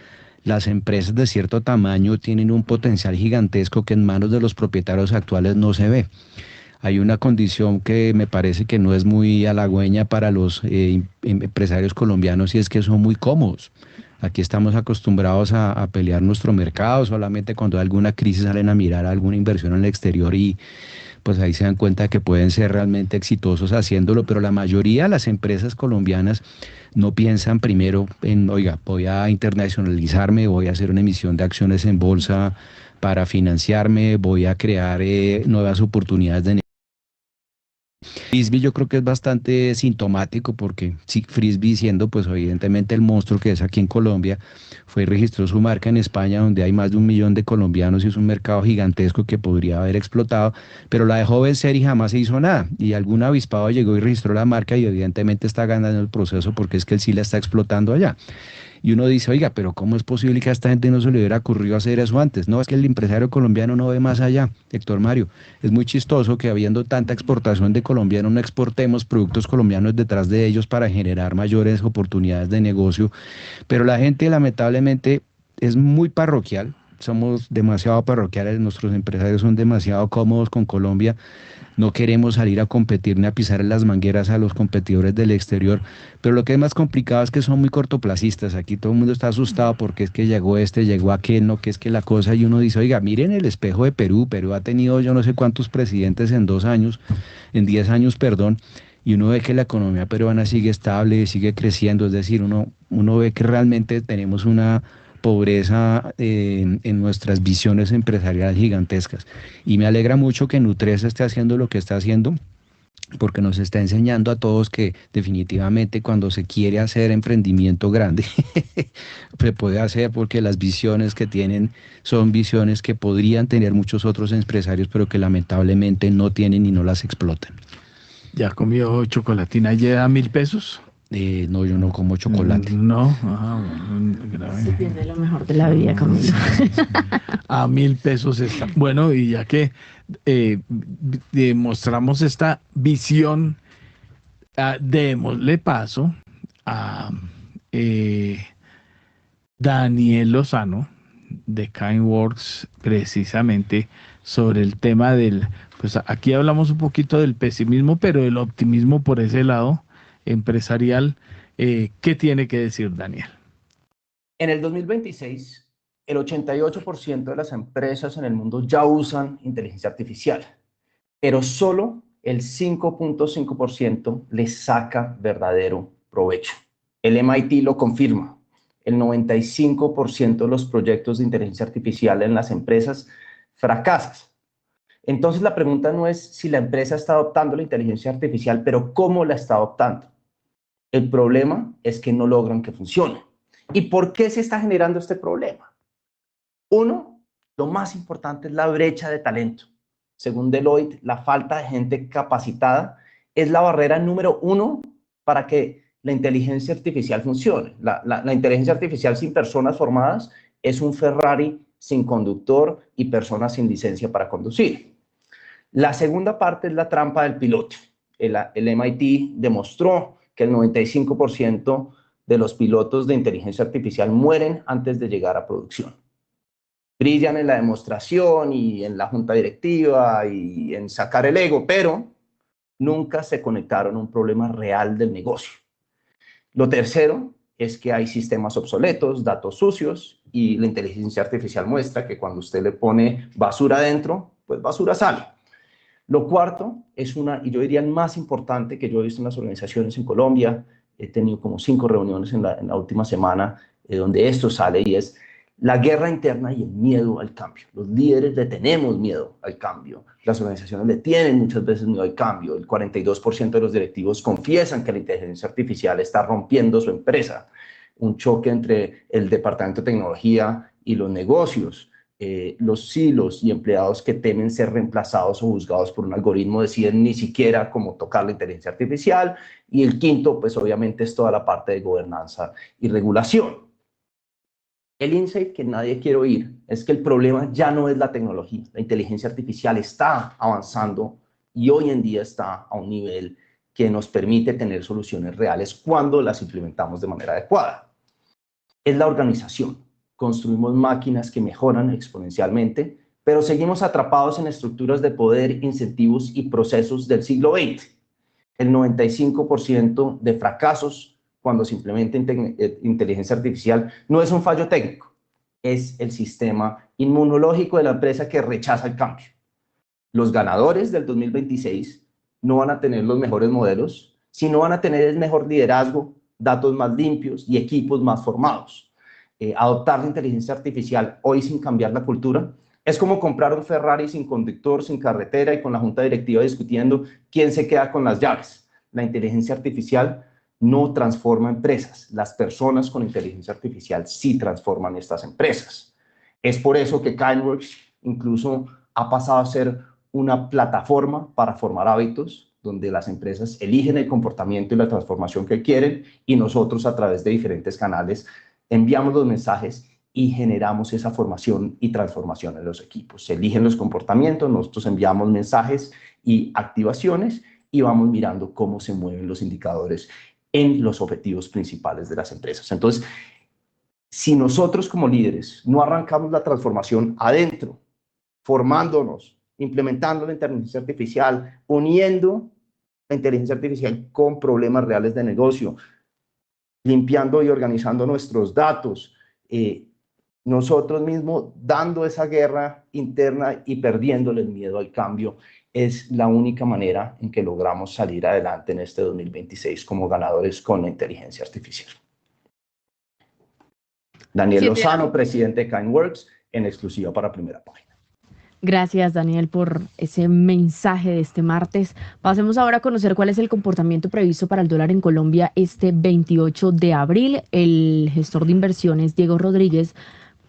las empresas de cierto tamaño tienen un potencial gigantesco que en manos de los propietarios actuales no se ve. Hay una condición que me parece que no es muy halagüeña para los empresarios colombianos, y es que son muy cómodos. Aquí estamos acostumbrados a pelear nuestro mercado, solamente cuando hay alguna crisis salen a mirar alguna inversión en el exterior y pues ahí se dan cuenta que pueden ser realmente exitosos haciéndolo, pero la mayoría de las empresas colombianas no piensan primero en, oiga, voy a internacionalizarme, voy a hacer una emisión de acciones en bolsa para financiarme, voy a crear nuevas oportunidades de negocio. Frisbee yo creo que es bastante sintomático porque sí, Frisbee siendo pues evidentemente el monstruo que es aquí en Colombia, fue y registró su marca en España donde hay más de 1 millón de colombianos y es un mercado gigantesco que podría haber explotado, pero la dejó vencer y jamás se hizo nada, y algún avispado llegó y registró la marca y evidentemente está ganando el proceso porque es que él sí la está explotando allá. Y uno dice, oiga, pero ¿cómo es posible que a esta gente no se le hubiera ocurrido hacer eso antes? No, es que el empresario colombiano no ve más allá, Héctor Mario. Es muy chistoso que habiendo tanta exportación de colombianos no exportemos productos colombianos detrás de ellos para generar mayores oportunidades de negocio. Pero la gente lamentablemente es muy parroquial, somos demasiado parroquiales, nuestros empresarios son demasiado cómodos con Colombia. No queremos salir a competir ni a pisar en las mangueras a los competidores del exterior, pero lo que es más complicado es que son muy cortoplacistas. Aquí todo el mundo está asustado porque es que llegó este, llegó aquel, no, que es que la cosa, y uno dice, oiga, miren el espejo de Perú. Perú ha tenido yo no sé cuántos presidentes en 2 años, en 10 años, perdón, y uno ve que la economía peruana sigue estable, sigue creciendo, es decir, uno ve que realmente tenemos una pobreza en nuestras visiones empresariales gigantescas. Y me alegra mucho que Nutresa esté haciendo lo que está haciendo, porque nos está enseñando a todos que definitivamente cuando se quiere hacer emprendimiento grande, se puede hacer, porque las visiones que tienen son visiones que podrían tener muchos otros empresarios, pero que lamentablemente no tienen y no las explotan.
¿Ya comió chocolatina? ¿Lleva 1.000 pesos?
No, yo no como chocolate.
No,
Se tiene lo mejor de la vida, Camilo.
A 1.000 pesos está. Bueno, y ya que demostramos esta visión, démosle paso a Daniel Lozano de KineWorks, precisamente sobre el tema del, pues aquí hablamos un poquito del pesimismo, pero el optimismo por ese lado empresarial. ¿Qué tiene que decir Daniel?
En el 2026, el 88% de las empresas en el mundo ya usan inteligencia artificial, pero solo el 5.5% le saca verdadero provecho. El MIT lo confirma. El 95% de los proyectos de inteligencia artificial en las empresas fracasan. Entonces la pregunta no es si la empresa está adoptando la inteligencia artificial, pero cómo la está adoptando. El problema es que no logran que funcione. ¿Y por qué se está generando este problema? Uno, lo más importante es la brecha de talento. Según Deloitte, la falta de gente capacitada es la barrera número 1 para que la inteligencia artificial funcione. La inteligencia artificial sin personas formadas es un Ferrari sin conductor y personas sin licencia para conducir. La segunda parte es la trampa del piloto. El MIT demostró que el 95% de los pilotos de inteligencia artificial mueren antes de llegar a producción. Brillan en la demostración y en la junta directiva y en sacar el ego, pero nunca se conectaron a un problema real del negocio. Lo tercero es que hay sistemas obsoletos, datos sucios, y la inteligencia artificial muestra que cuando usted le pone basura adentro, pues basura sale. Lo cuarto es y yo diría el más importante que yo he visto en las organizaciones en Colombia, he tenido como 5 reuniones en la última semana donde esto sale, y es la guerra interna y el miedo al cambio. Los líderes le tenemos miedo al cambio, las organizaciones le tienen muchas veces miedo al cambio. El 42% de los directivos confiesan que la inteligencia artificial está rompiendo su empresa. Un choque entre el departamento de tecnología y los negocios, los silos y empleados que temen ser reemplazados o juzgados por un algoritmo deciden ni siquiera cómo tocar la inteligencia artificial. Y el quinto, pues obviamente es toda la parte de gobernanza y regulación. El insight que nadie quiere oír es que el problema ya no es la tecnología. La inteligencia artificial está avanzando y hoy en día está a un nivel que nos permite tener soluciones reales cuando las implementamos de manera adecuada. Es la organización. Construimos máquinas que mejoran exponencialmente, pero seguimos atrapados en estructuras de poder, incentivos y procesos del siglo XX. El 95% de fracasos cuando se implementa inteligencia artificial no es un fallo técnico, es el sistema inmunológico de la empresa que rechaza el cambio. Los ganadores del 2026 no van a tener los mejores modelos, sino van a tener el mejor liderazgo, datos más limpios y equipos más formados. Adoptar la inteligencia artificial hoy sin cambiar la cultura es como comprar un Ferrari sin conductor, sin carretera y con la junta directiva discutiendo quién se queda con las llaves. La inteligencia artificial no transforma empresas. Las personas con inteligencia artificial sí transforman estas empresas. Es por eso que KineWorks incluso ha pasado a ser una plataforma para formar hábitos, donde las empresas eligen el comportamiento y la transformación que quieren y nosotros a través de diferentes canales enviamos los mensajes y generamos esa formación y transformación en los equipos. Se eligen los comportamientos, nosotros enviamos mensajes y activaciones y vamos mirando cómo se mueven los indicadores en los objetivos principales de las empresas. Entonces, si nosotros como líderes no arrancamos la transformación adentro, formándonos, implementando la inteligencia artificial, uniendo la inteligencia artificial con problemas reales de negocio, limpiando y organizando nuestros datos, nosotros mismos dando esa guerra interna y perdiéndole el miedo al cambio, es la única manera en que logramos salir adelante en este 2026 como ganadores con la inteligencia artificial. Daniel Lozano, presidente de KineWorks, en exclusiva para Primera Página.
Gracias, Daniel, por ese mensaje de este martes. Pasemos ahora a conocer cuál es el comportamiento previsto para el dólar en Colombia este 28 de abril. El gestor de inversiones, Diego Rodríguez,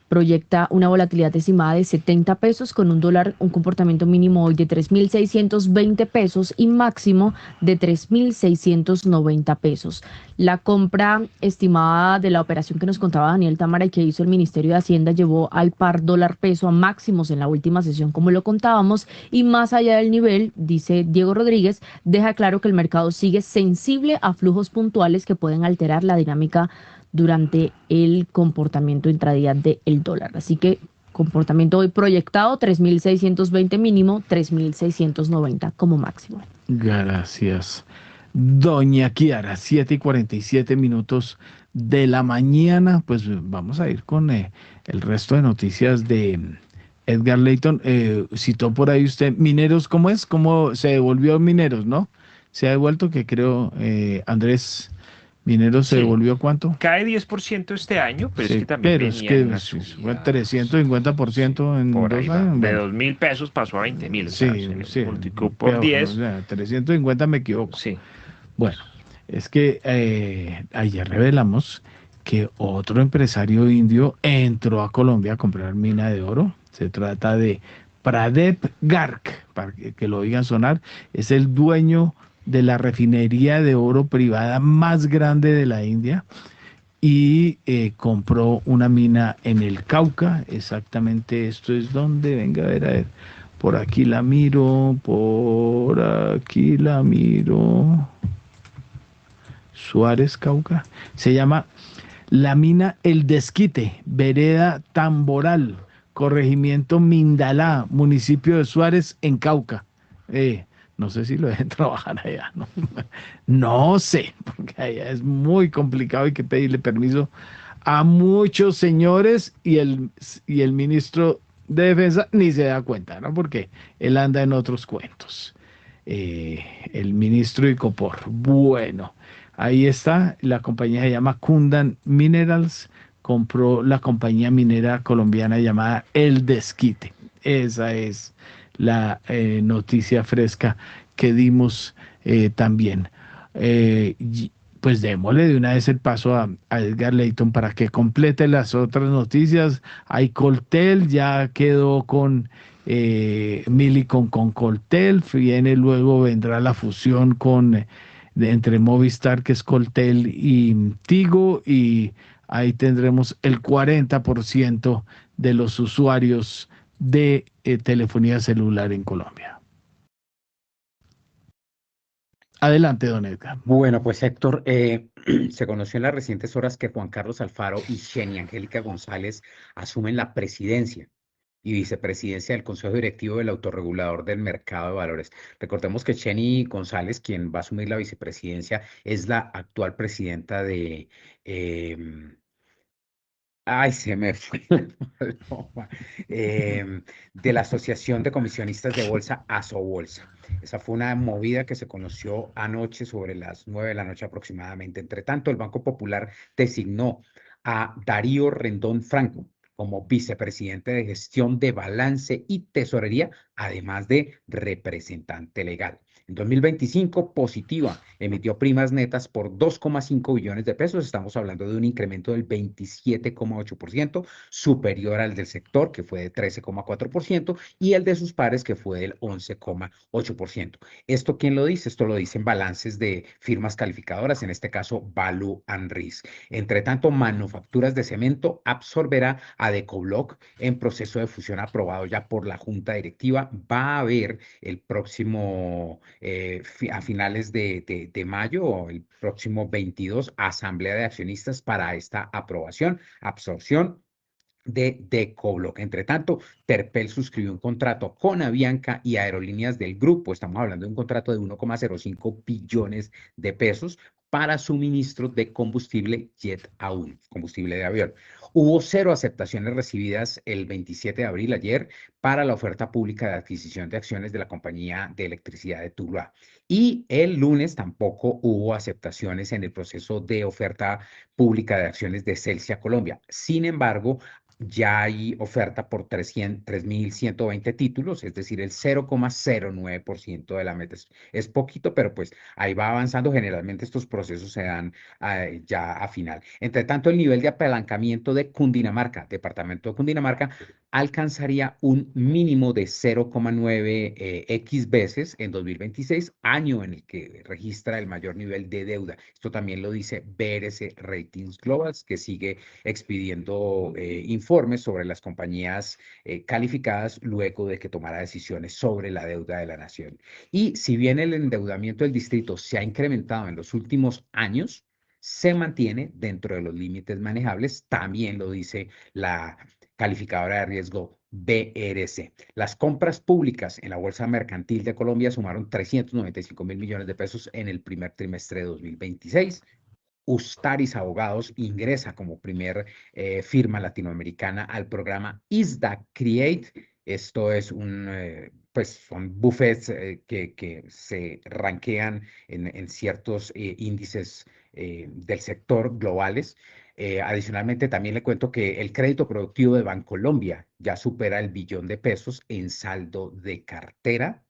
proyecta una volatilidad estimada de 70 pesos con un comportamiento mínimo hoy de 3.620 pesos y máximo de 3.690 pesos. La compra estimada de la operación que nos contaba Daniel Támara y que hizo el Ministerio de Hacienda llevó al par dólar peso a máximos en la última sesión, como lo contábamos, y más allá del nivel, dice Diego Rodríguez, deja claro que el mercado sigue sensible a flujos puntuales que pueden alterar la dinámica durante el comportamiento intradía del dólar. Así que comportamiento hoy proyectado, 3.620 mínimo, 3.690 como máximo.
Gracias. Doña Kiara, 7:47 de la mañana. Pues vamos a ir con el resto de noticias de Edgar Leyton. Citó por ahí usted Mineros, ¿cómo es? ¿Cómo se devolvió Mineros, no? Se ha devuelto, que creo, Andrés... ¿Mineros se devolvió cuánto?
Cae 10% este año, pero es que también
pero
venía en una
fue 350% en
por
2
años.
años.
De 2.000 pesos pasó a 20.000.
Sí,
multiplicó por 10.
O sea, 350 me equivoco.
Sí.
Bueno, es que ayer revelamos que otro empresario indio entró a Colombia a comprar mina de oro. Se trata de Pradip Garg, para que lo oigan sonar. Es el dueño de la refinería de oro privada más grande de la India y compró una mina en el Cauca. Exactamente esto es donde, venga a ver, por aquí la miro, Suárez, Cauca, se llama la mina El Desquite, vereda Tamboral, corregimiento Mindalá, municipio de Suárez, en Cauca. No sé si lo dejen trabajar allá, ¿no? No sé, porque allá es muy complicado, hay que pedirle permiso a muchos señores y el ministro de Defensa ni se da cuenta, ¿no? Porque él anda en otros cuentos. El ministro Icopor. Bueno, ahí está, la compañía se llama Kundan Minerals, compró la compañía minera colombiana llamada El Desquite. Esa es la noticia fresca que dimos también. pues démosle de una vez el paso a Edgar Leyton para que complete las otras noticias. Hay Coltel, ya quedó con Millicom con Coltel, luego vendrá la fusión entre Movistar, que es Coltel, y Tigo, y ahí tendremos el 40% de los usuarios de telefonía celular en Colombia. Adelante, don Edgar.
Bueno, pues Héctor, se conoció en las recientes horas que Juan Carlos Alfaro y Xeni Angélica González asumen la presidencia y vicepresidencia del Consejo Directivo del Autorregulador del Mercado de Valores. Recordemos que Xeni González, quien va a asumir la vicepresidencia, es la actual presidenta de... se me fue la paloma. De la Asociación de Comisionistas de Bolsa, Asobolsa. Esa fue una movida que se conoció anoche sobre las 9 de la noche aproximadamente. Entre tanto, el Banco Popular designó a Darío Rendón Franco como vicepresidente de gestión de balance y tesorería, además de representante legal. En 2025, Positiva emitió primas netas por 2,5 billones de pesos. Estamos hablando de un incremento del 27,8%, superior al del sector, que fue de 13,4%, y el de sus pares, que fue del 11,8%. ¿Esto quién lo dice? Esto lo dicen balances de firmas calificadoras, en este caso Value and Risk. Entre tanto, Manufacturas de Cemento absorberá a Decobloc en proceso de fusión aprobado ya por la Junta Directiva. Va a haber el próximo... a finales de mayo o el próximo 22, asamblea de accionistas para esta absorción de Decobloc. Entre tanto, Terpel suscribió un contrato con Avianca y Aerolíneas del Grupo. Estamos hablando de un contrato de 1,05 billones de pesos para suministro de combustible Jet A1, combustible de avión. Hubo 0 aceptaciones recibidas el 27 de abril, ayer, para la oferta pública de adquisición de acciones de la compañía de electricidad de Tuluá. Y el lunes tampoco hubo aceptaciones en el proceso de oferta pública de acciones de Celsia Colombia. Sin embargo, ya hay oferta por 3.120 títulos, es decir, el 0,09% de la meta. Es poquito, pero pues ahí va avanzando. Generalmente estos procesos se dan ya a final. Entre tanto, el nivel de apalancamiento de Cundinamarca, departamento de Cundinamarca, alcanzaría un mínimo de 0,9x veces en 2026, año en el que registra el mayor nivel de deuda. Esto también lo dice BRC Ratings Global, que sigue expidiendo informes sobre las compañías calificadas luego de que tomara decisiones sobre la deuda de la nación. Y si bien el endeudamiento del distrito se ha incrementado en los últimos años, se mantiene dentro de los límites manejables, también lo dice la calificadora de riesgo BRC. Las compras públicas en la Bolsa Mercantil de Colombia sumaron 395.000 millones de pesos en el primer trimestre de 2026. Ustaris Abogados ingresa como primer firma latinoamericana al programa ISDA Create. Esto es son buffets que se rankean en ciertos índices del sector globales. Adicionalmente, también le cuento que el crédito productivo de Bancolombia ya supera el billón de pesos en saldo de cartera.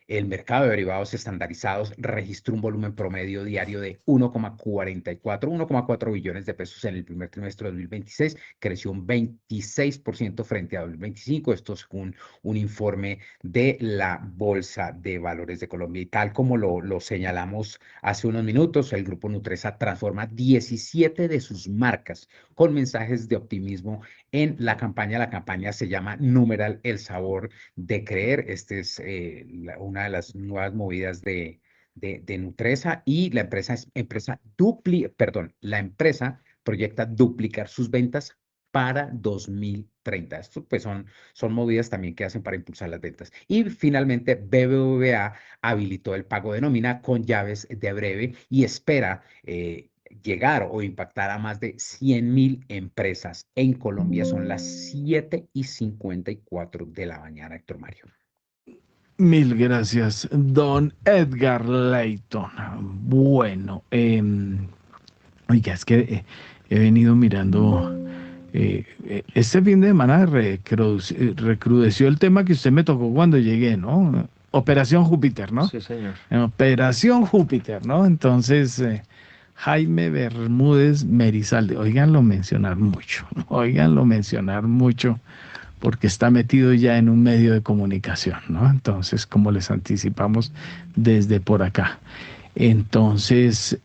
El mercado de derivados estandarizados registró un volumen promedio diario de 1,4 billones de pesos en el primer trimestre de 2026, creció un 26% frente a 2025, esto según un informe de la Bolsa de Valores de Colombia. Y tal como lo señalamos hace unos minutos, el Grupo Nutresa transforma 17 de sus marcas con mensajes de optimismo en la campaña. La campaña se llama numeral El Sabor de Creer. Esta es una de las nuevas movidas de Nutresa, y la empresa proyecta duplicar sus ventas para 2030. Esto pues son movidas también que hacen para impulsar las ventas. Y finalmente BBVA habilitó el pago de nómina con llaves de breve y espera llegar o impactar a más de 100.000 empresas en Colombia. Son las 7:54 de la mañana, Héctor Mario.
Mil gracias, don Edgar Leyton. Bueno, oiga, es que he venido mirando, este fin de semana recrudeció el tema que usted me tocó cuando llegué, ¿no? Operación Júpiter, ¿no?
Sí, señor.
Operación Júpiter, ¿no? Entonces, Jaime Bermúdez Merizalde. Óiganlo mencionar mucho, porque está metido ya en un medio de comunicación, ¿no? Entonces, como les anticipamos desde por acá. Entonces,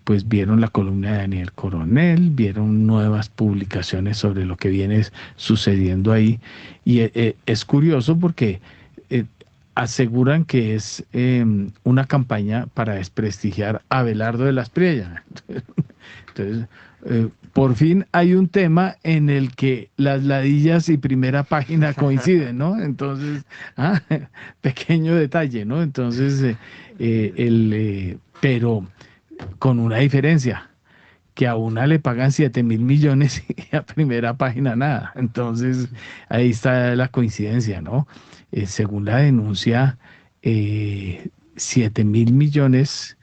pues vieron la columna de Daniel Coronel, vieron nuevas publicaciones sobre lo que viene sucediendo ahí. Y es curioso porque aseguran que es una campaña para desprestigiar a Abelardo de las Priella. Entonces, por fin hay un tema en el que las ladillas y Primera Página coinciden, ¿no? Entonces, pequeño detalle, ¿no? Entonces, pero con una diferencia, que a una le pagan 7.000 millones y a Primera Página nada. Entonces, ahí está la coincidencia, ¿no? Según la denuncia, 7.000 millones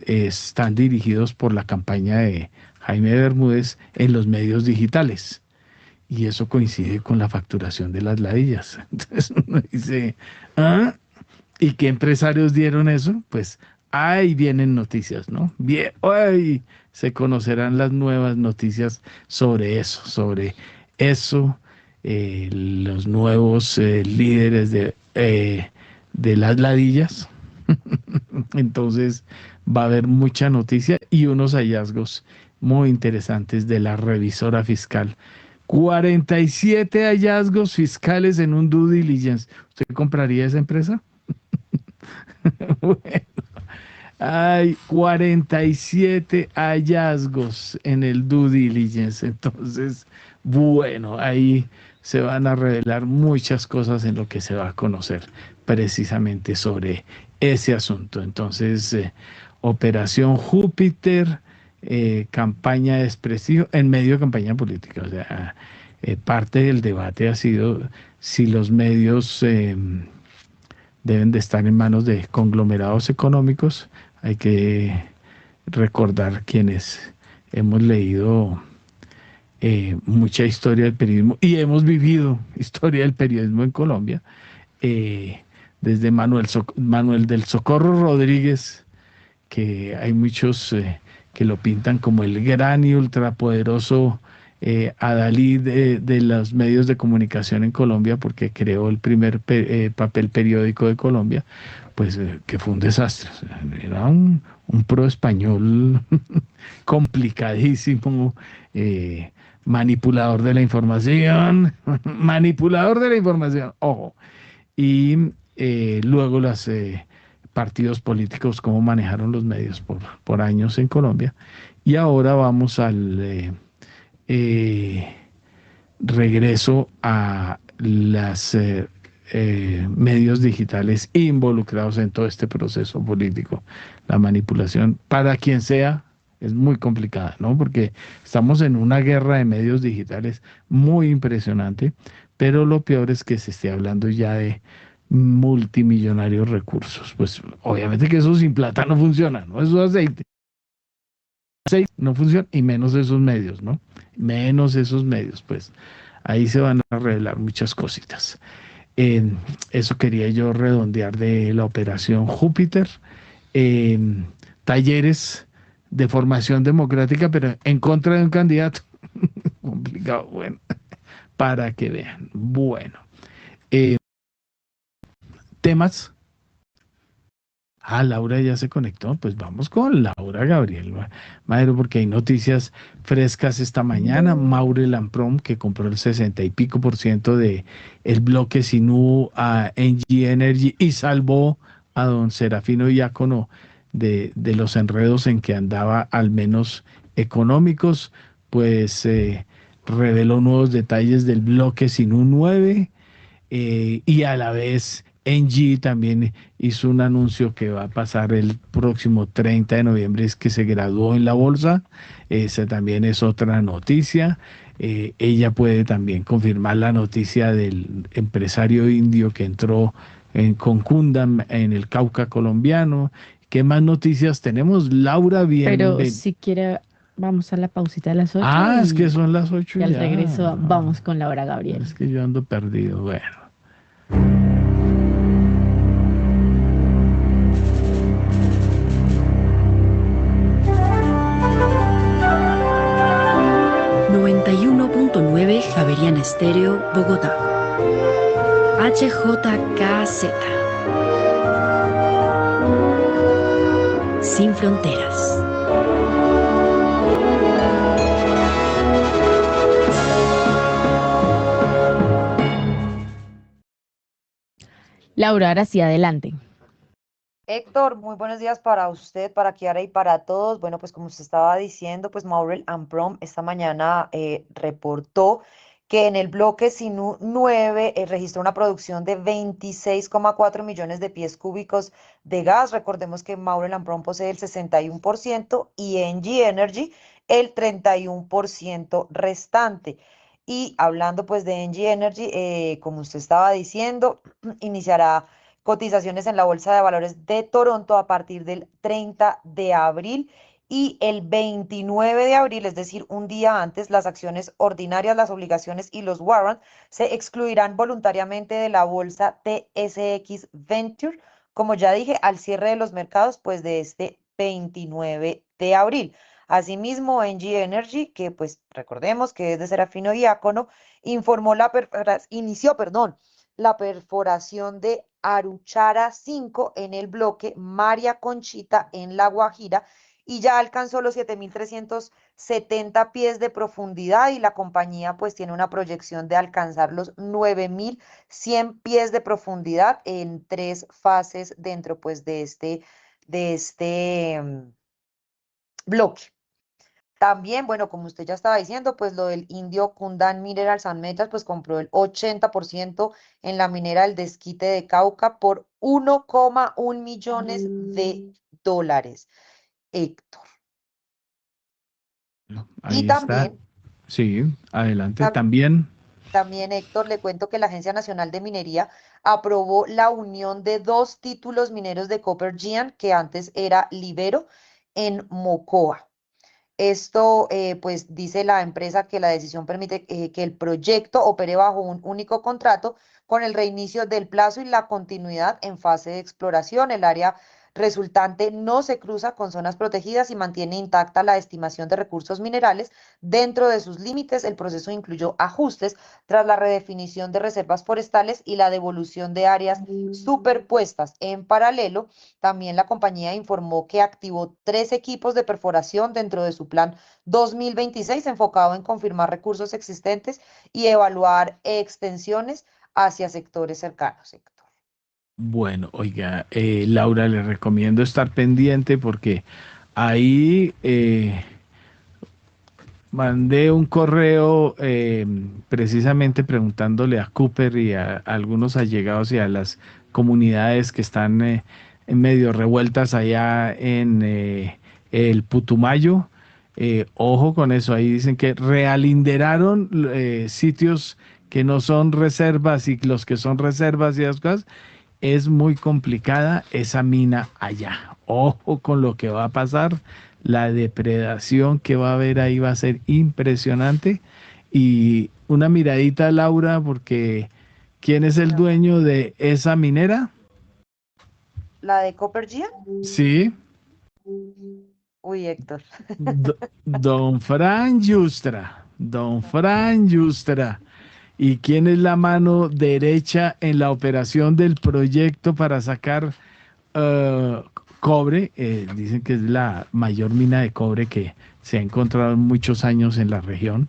están dirigidos por la campaña de Jaime Bermúdez en los medios digitales. Y eso coincide con la facturación de las ladillas. Entonces uno dice, ¿y qué empresarios dieron eso? Pues ahí vienen noticias, ¿no? Bien, hoy se conocerán las nuevas noticias sobre eso, los nuevos líderes de las ladillas. Entonces va a haber mucha noticia y unos hallazgos muy interesantes de la revisora fiscal. 47 hallazgos fiscales en un due diligence. ¿Usted compraría esa empresa? Bueno, hay 47 hallazgos en el due diligence. Entonces, bueno, ahí se van a revelar muchas cosas en lo que se va a conocer precisamente sobre ese asunto. Entonces, Operación Júpiter, campaña de desprestigio en medio de campaña política. O sea, parte del debate ha sido si los medios deben de estar en manos de conglomerados económicos. Hay que recordar quienes hemos leído mucha historia del periodismo y hemos vivido historia del periodismo en Colombia, desde Manuel del Socorro Rodríguez, que hay muchos que lo pintan como el gran y ultrapoderoso adalid de los medios de comunicación en Colombia, porque creó el primer papel periódico de Colombia, pues que fue un desastre. Era un pro español complicadísimo, manipulador de la información, ojo. Y luego los partidos políticos, cómo manejaron los medios por años en Colombia. Y ahora vamos al regreso a los medios digitales involucrados en todo este proceso político. La manipulación, para quien sea, es muy complicada, ¿no? Porque estamos en una guerra de medios digitales muy impresionante, pero lo peor es que se esté hablando ya de multimillonarios recursos. Pues obviamente que eso sin plata no funciona, ¿no? Eso es aceite no funciona, y menos esos medios, ¿no? Menos esos medios, pues ahí se van a revelar muchas cositas. Eso quería yo redondear de la Operación Júpiter. Talleres de formación democrática, pero en contra de un candidato. Complicado, bueno, para que vean. Bueno, temas. Laura ya se conectó, pues vamos con Laura Gabriel Madero, porque hay noticias frescas esta mañana. Maure Lamprom, que compró el 60 y pico % de el bloque Sinú a Engie Energy y salvó a don Serafino Diácono de los enredos en que andaba, al menos económicos, pues reveló nuevos detalles del bloque Sinú 9 y a la vez Engie también hizo un anuncio que va a pasar el próximo 30 de noviembre, es que se graduó en la bolsa. Esa también es otra noticia. Ella puede también confirmar la noticia del empresario indio que entró con Kundam en el Cauca colombiano. ¿Qué más noticias tenemos? Laura, bien.
Pero si quiere, vamos a la pausita de las 8.
Es que son las 8
y al regreso vamos con Laura Gabriel.
Es que yo ando perdido, bueno.
Javerian Estéreo, Bogotá. HJKZ. Sin fronteras.
Laura, ahora sí, adelante.
Héctor, muy buenos días para usted, para Kiara y para todos. Bueno, pues como usted estaba diciendo, pues Maurel & Prom esta mañana reportó que en el bloque Sinú 9 registró una producción de 26,4 millones de pies cúbicos de gas. Recordemos que Maurel & Prom posee el 61% y Engie Energy el 31% restante. Y hablando pues de Engie Energy, como usted estaba diciendo, iniciará cotizaciones en la Bolsa de Valores de Toronto a partir del 30 de abril y el 29 de abril, es decir, un día antes, las acciones ordinarias, las obligaciones y los warrants se excluirán voluntariamente de la bolsa TSX Venture, como ya dije, al cierre de los mercados, pues de este 29 de abril. Asimismo, Engie Energy, que pues recordemos que es de Serafino Diácono, inició la perforación de Aruchara 5 en el bloque María Conchita en La Guajira y ya alcanzó los 7.370 pies de profundidad y la compañía pues tiene una proyección de alcanzar los 9.100 pies de profundidad en 3 fases dentro pues de este bloque. También, bueno, como usted ya estaba diciendo, pues lo del indio Kundan Minerals and Metals, pues compró el 80% en la minera del Desquite de Cauca por 1,1 millones de dólares. Héctor.
Ahí
Y también,
está. Sí, adelante. También.
Héctor, le cuento que la Agencia Nacional de Minería aprobó la unión de 2 títulos mineros de Copper Giant, que antes era Libero, en Mocoa. Esto, pues dice la empresa que la decisión permite que el proyecto opere bajo un único contrato con el reinicio del plazo y la continuidad en fase de exploración. El área resultante no se cruza con zonas protegidas y mantiene intacta la estimación de recursos minerales dentro de sus límites. El proceso incluyó ajustes tras la redefinición de reservas forestales y la devolución de áreas superpuestas. En paralelo, también la compañía informó que activó 3 equipos de perforación dentro de su plan 2026 enfocado en confirmar recursos existentes y evaluar extensiones hacia sectores cercanos.
Bueno, oiga, Laura, le recomiendo estar pendiente porque ahí mandé un correo precisamente preguntándole a Cooper y a algunos allegados y a las comunidades que están en medio revueltas allá en el Putumayo. Ojo con eso, ahí dicen que realinderaron sitios que no son reservas y los que son reservas y esas cosas. Es muy complicada esa mina allá. Ojo con lo que va a pasar. La depredación que va a haber ahí va a ser impresionante. Y una miradita, Laura, porque ¿quién es el dueño de esa minera?
¿La de Copper Giant?
Sí.
Uy, Héctor.
Don Fran Yustra. Don Fran Yustra. ¿Y quién es la mano derecha en la operación del proyecto para sacar cobre? Dicen que es la mayor mina de cobre que se ha encontrado en muchos años en la región.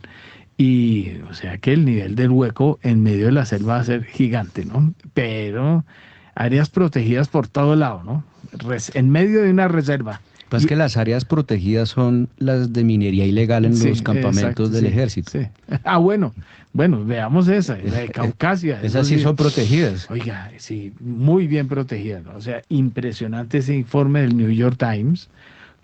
Y o sea que el nivel del hueco en medio de la selva va a ser gigante, ¿no? Pero áreas protegidas por todo lado, ¿no? En medio de una reserva.
Pues que las áreas protegidas son las de minería ilegal en los campamentos del ejército.
Sí. Ah, bueno, veamos esa, la de Caucasia.
Esas sí son protegidas.
Oiga, sí, muy bien protegidas, ¿no? O sea, impresionante ese informe del New York Times,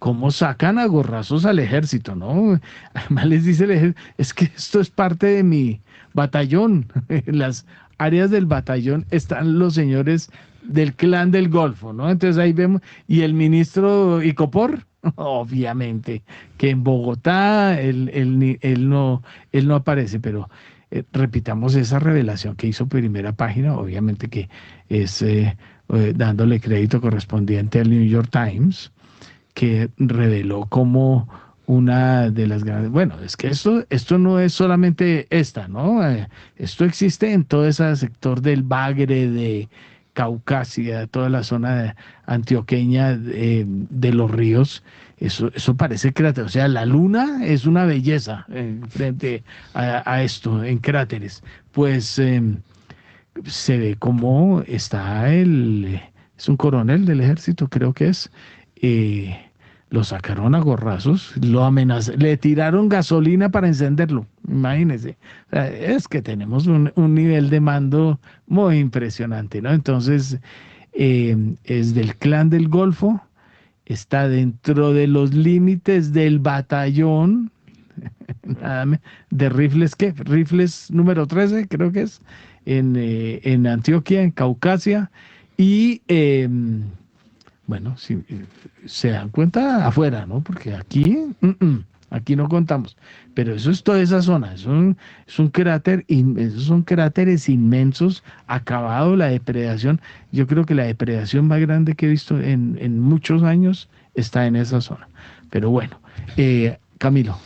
cómo sacan a gorrazos al ejército, ¿no? Además les dice el ejército, es que esto es parte de mi batallón. En las áreas del batallón están los señores del clan del Golfo, ¿no? Entonces ahí vemos, y el ministro Icopor, obviamente, que en Bogotá él no aparece, pero repitamos esa revelación que hizo Primera Página, obviamente que es dándole crédito correspondiente al New York Times, que reveló cómo una de las grandes, bueno, es que esto no es solamente esta, ¿no? Esto existe en todo ese sector del Bagre, de Caucasia, toda la zona antioqueña de los ríos. Eso parece cráter, o sea, la luna es una belleza frente a esto, en cráteres. Pues se ve cómo está es un coronel del ejército, creo que es, lo sacaron a gorrazos, lo amenazaron, le tiraron gasolina para encenderlo, imagínense. O sea, es que tenemos un nivel de mando muy impresionante, ¿no? Entonces, es del Clan del Golfo, está dentro de los límites del batallón de rifles, ¿qué? Rifles número 13, creo que es, en Antioquia, en Caucasia, y bueno, si se dan cuenta afuera, ¿no? Porque aquí, aquí no contamos. Pero eso es toda esa zona. Es un cráter, esos son cráteres inmensos, acabado la depredación. Yo creo que la depredación más grande que he visto en muchos años está en esa zona. Pero bueno, Camilo.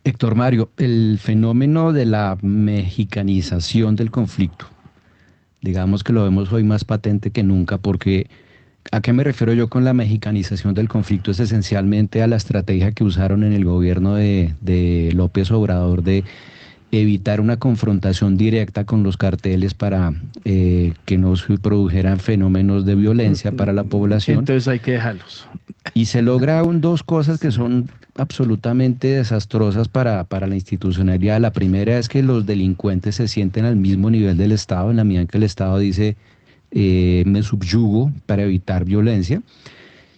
Héctor Mario, el fenómeno de la mexicanización del conflicto, digamos que lo vemos hoy más patente que nunca, porque ¿a qué me refiero yo con la mexicanización del conflicto? Es esencialmente a la estrategia que usaron en el gobierno de López Obrador de evitar una confrontación directa con los carteles para que no se produjeran fenómenos de violencia para la población.
Entonces hay que dejarlos.
Y se lograron dos cosas que son absolutamente desastrosas para la institucionalidad. La primera es que los delincuentes se sienten al mismo nivel del Estado, en la medida en que el Estado dice me subyugo para evitar violencia.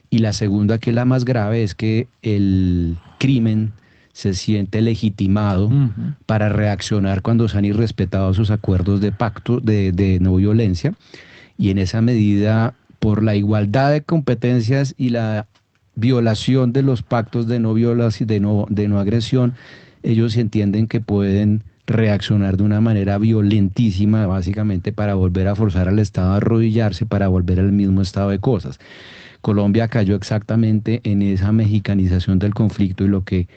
Y la segunda, que es la más grave, es que el crimen se siente legitimado para reaccionar cuando se han irrespetado sus acuerdos de pacto de no violencia, y en esa medida, por la igualdad de competencias y la violación de los pactos de no violación, de no agresión, ellos entienden que pueden reaccionar de una manera violentísima, básicamente para volver a forzar al Estado a arrodillarse, para volver al mismo estado de cosas. Colombia cayó exactamente en esa mexicanización del conflicto, y lo que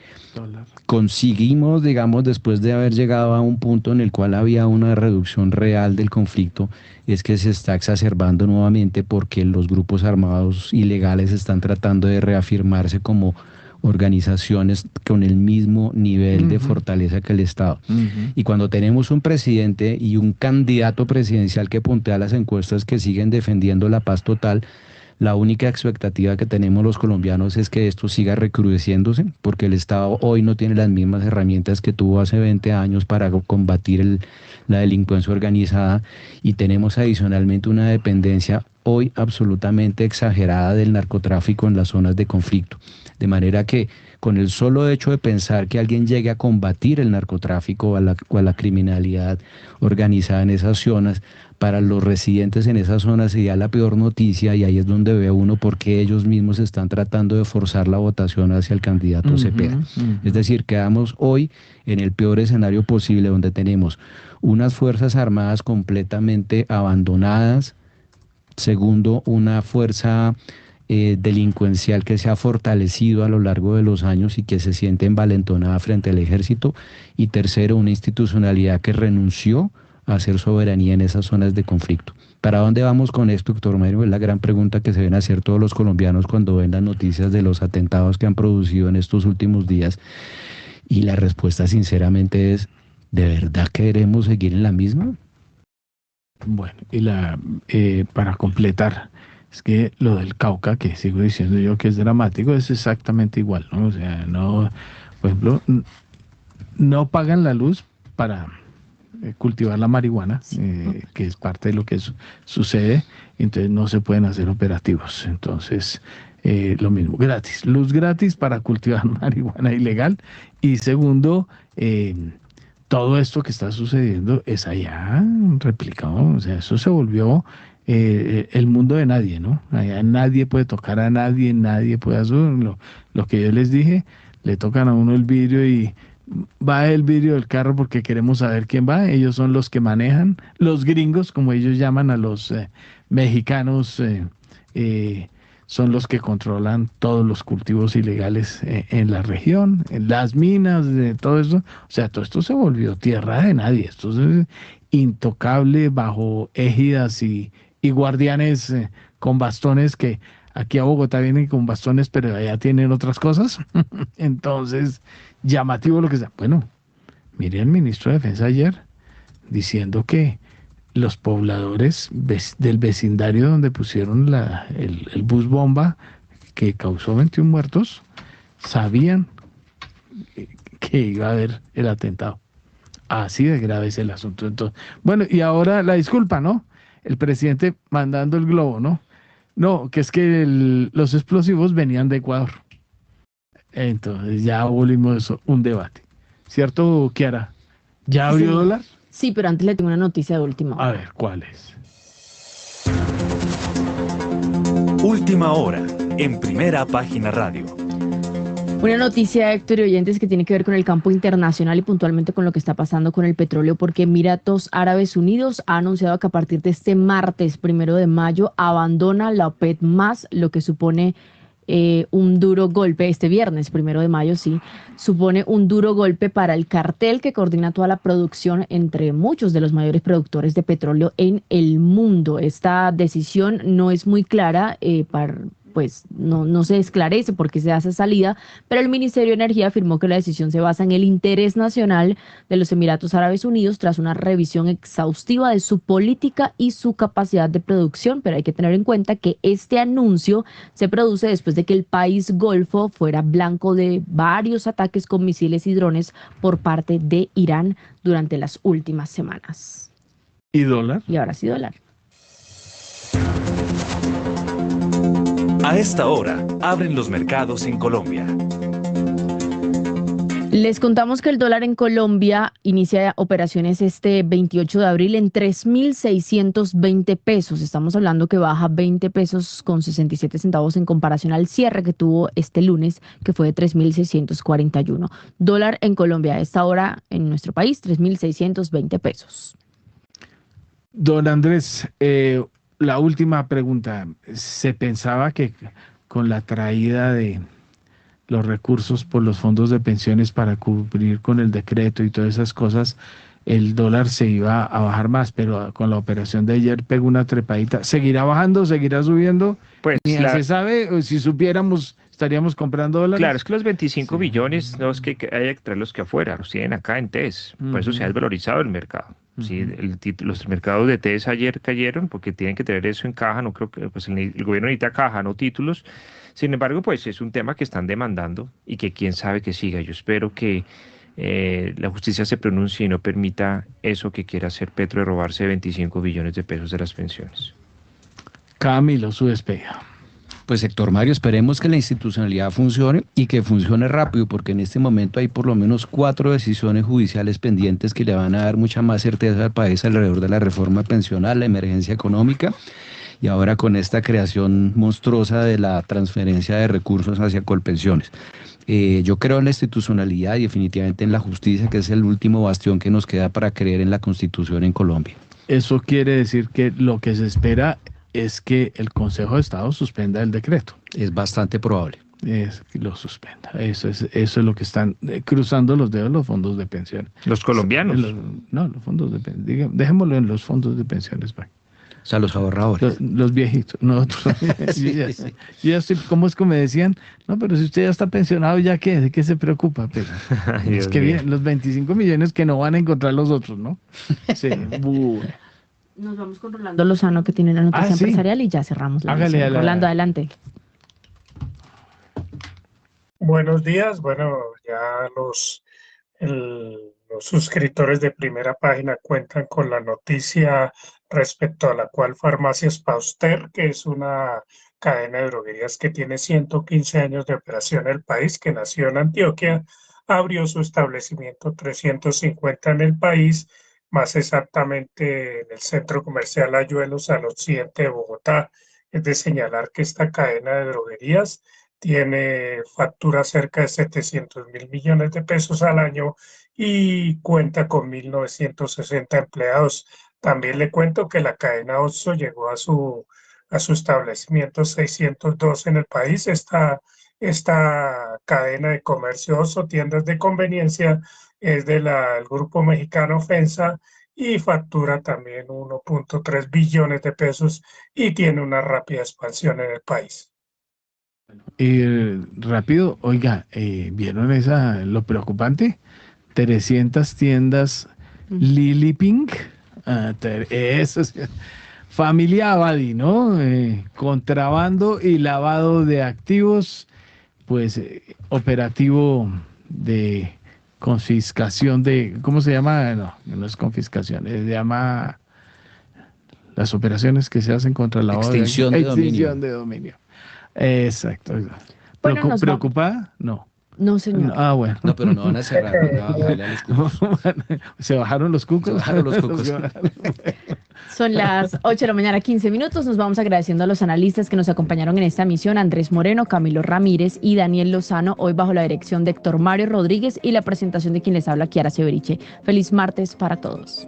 conseguimos, digamos, después de haber llegado a un punto en el cual había una reducción real del conflicto, es que se está exacerbando nuevamente porque los grupos armados ilegales están tratando de reafirmarse como organizaciones con el mismo nivel de fortaleza que el Estado. Y cuando tenemos un presidente y un candidato presidencial que puntea las encuestas que siguen defendiendo la paz total, la única expectativa que tenemos los colombianos es que esto siga recrudeciéndose, porque el Estado hoy no tiene las mismas herramientas que tuvo hace 20 años para combatir la delincuencia organizada, y tenemos adicionalmente una dependencia hoy absolutamente exagerada del narcotráfico en las zonas de conflicto. De manera que con el solo hecho de pensar que alguien llegue a combatir el narcotráfico o a la criminalidad organizada en esas zonas, para los residentes en esas zonas sería la peor noticia, y ahí es donde ve uno por qué ellos mismos están tratando de forzar la votación hacia el candidato Cepeda. Es decir, quedamos hoy en el peor escenario posible, donde tenemos unas fuerzas armadas completamente abandonadas, segundo, una fuerza delincuencial que se ha fortalecido a lo largo de los años y que se siente envalentonada frente al ejército, y tercero, una institucionalidad que renunció a hacer soberanía en esas zonas de conflicto. ¿Para dónde vamos con esto, doctor Mario? Es la gran pregunta que se deben hacer todos los colombianos cuando ven las noticias de los atentados que han producido en estos últimos días, y la respuesta sinceramente es, ¿de verdad queremos seguir en la misma?
Bueno, y para completar, es que lo del Cauca, que sigo diciendo yo que es dramático, es exactamente igual, ¿no? O sea, no, por ejemplo, no pagan la luz para cultivar la marihuana, que es parte de lo que sucede, entonces no se pueden hacer operativos. Entonces, lo mismo, gratis, luz gratis para cultivar marihuana ilegal. Y segundo, todo esto que está sucediendo es allá replicado, o sea, eso se volvió el mundo de nadie, ¿no? Allá nadie puede tocar a nadie, nadie puede hacer lo que yo les dije, le tocan a uno el vidrio y va el vidrio del carro porque queremos saber quién va. Ellos son los que manejan, los gringos, como ellos llaman a los mexicanos son los que controlan todos los cultivos ilegales en la región, en las minas, de todo eso. O sea, todo esto se volvió tierra de nadie. Esto es intocable bajo égidas y guardianes con bastones que aquí a Bogotá vienen con bastones, pero allá tienen otras cosas. Entonces, llamativo lo que sea. Bueno, mire al ministro de Defensa ayer diciendo que los pobladores del vecindario donde pusieron el bus bomba que causó 21 muertos, sabían que iba a haber el atentado. Así de grave es el asunto. Entonces, bueno, y ahora la disculpa, ¿no? El presidente mandando el globo, ¿no? No, que es que los explosivos venían de Ecuador. Entonces ya volvimos eso, un debate. ¿Cierto, Kiara? ¿Ya abrió dólar?
Sí, pero antes le tengo una noticia de última hora.
A ver, ¿cuál es?
Última hora, en Primera Página Radio.
Una noticia, Héctor y oyentes, que tiene que ver con el campo internacional y puntualmente con lo que está pasando con el petróleo, porque Emiratos Árabes Unidos ha anunciado que a partir de este martes 1 de mayo abandona la OPEC+, lo que supone un duro golpe, este viernes 1 de mayo, sí, supone un duro golpe para el cartel que coordina toda la producción entre muchos de los mayores productores de petróleo en el mundo. Esta decisión no es muy clara, pues no se esclarece por qué se hace salida, pero el Ministerio de Energía afirmó que la decisión se basa en el interés nacional de los Emiratos Árabes Unidos tras una revisión exhaustiva de su política y su capacidad de producción, pero hay que tener en cuenta que este anuncio se produce después de que el país golfo fuera blanco de varios ataques con misiles y drones por parte de Irán durante las últimas semanas.
¿Y dólar?
Y ahora sí dólar.
A esta hora, abren los mercados en Colombia.
Les contamos que el dólar en Colombia inicia operaciones este 28 de abril en 3.620 pesos. Estamos hablando que baja 20 pesos con 67 centavos en comparación al cierre que tuvo este lunes, que fue de 3.641. Dólar en Colombia a esta hora en nuestro país, 3.620 pesos.
Don Andrés, la última pregunta. ¿Se pensaba que con la traída de los recursos por los fondos de pensiones para cubrir con el decreto y todas esas cosas, el dólar se iba a bajar más? Pero con la operación de ayer pegó una trepadita. ¿Seguirá bajando? ¿Seguirá subiendo?
Pues
ni se sabe. Si supiéramos, estaríamos comprando dólares.
Claro, es que los 25 billones no es que haya que traerlos que afuera, los tienen acá en TES. Por eso se ha desvalorizado el mercado. Sí, los mercados de TES ayer cayeron porque tienen que tener eso en caja. No creo que pues el gobierno necesita caja, no títulos. Sin embargo, pues es un tema que están demandando y que quién sabe que siga. Yo espero que la justicia se pronuncie y no permita eso que quiera hacer Petro de robarse 25 billones de pesos de las pensiones.
Camilo, su despega.
Pues Héctor Mario, esperemos que la institucionalidad funcione y que funcione rápido, porque en este momento hay por lo menos 4 decisiones judiciales pendientes que le van a dar mucha más certeza al país alrededor de la reforma pensional, la emergencia económica y ahora con esta creación monstruosa de la transferencia de recursos hacia Colpensiones. Yo creo en la institucionalidad y definitivamente en la justicia, que es el último bastión que nos queda para creer en la Constitución en Colombia.
Eso quiere decir que lo que se espera es que el Consejo de Estado suspenda el decreto.
Es bastante probable.
Es que lo suspenda. Eso es lo que están cruzando los dedos los fondos de pensiones.
¿Los colombianos?
Los fondos de pensiones. Dejémoslo en los fondos de pensiones.
O sea, los ahorradores.
Los viejitos. Nosotros. yo ya estoy, ¿cómo es que me decían? No, pero si usted ya está pensionado, ¿ya qué? ¿De qué se preocupa? Pero, es que bien, los 25 millones que no van a encontrar los otros, ¿no? Sí.
Nos vamos con Rolando Lozano, que tiene la noticia empresarial, y ya cerramos la noticia. Rolando, adelante.
Buenos días. Bueno, ya los suscriptores de Primera Página cuentan con la noticia respecto a la cual Farmacias Pauster, que es una cadena de droguerías que tiene 115 años de operación en el país, que nació en Antioquia, abrió su establecimiento 350 en el país, más exactamente en el centro comercial Ayuelos al occidente de Bogotá. Es de señalar que esta cadena de droguerías tiene factura cerca de 700.000 millones de pesos al año y cuenta con 1.960 empleados. También le cuento que la cadena Oxxo llegó a su a su establecimiento 602 en el país. Esta cadena de comercios o tiendas de conveniencia es del grupo mexicano FEMSA y factura también 1.3 billones de pesos y tiene una rápida expansión en el país.
Rápido, oiga, ¿vieron lo preocupante? 300 tiendas Lily Pink. Eso es familia Abadi, ¿no? Contrabando y lavado de activos, pues operativo de confiscación de, ¿cómo se llama? No es confiscación, se llama las operaciones que se hacen contra la
extinción de
dominio. Exacto.
Bueno,
¿Preocupada? No.
No, señor.
Bueno.
No, pero no van a cerrar. No van a bajarle a los cucos.
¿Se bajaron los cucos?
Se bajaron los cucos.
Son las 8 de la mañana, 15 minutos. Nos vamos agradeciendo a los analistas que nos acompañaron en esta emisión: Andrés Moreno, Camilo Ramírez y Daniel Lozano, hoy bajo la dirección de Héctor Mario Rodríguez y la presentación de quien les habla, Kiara Severiche. Feliz martes para todos.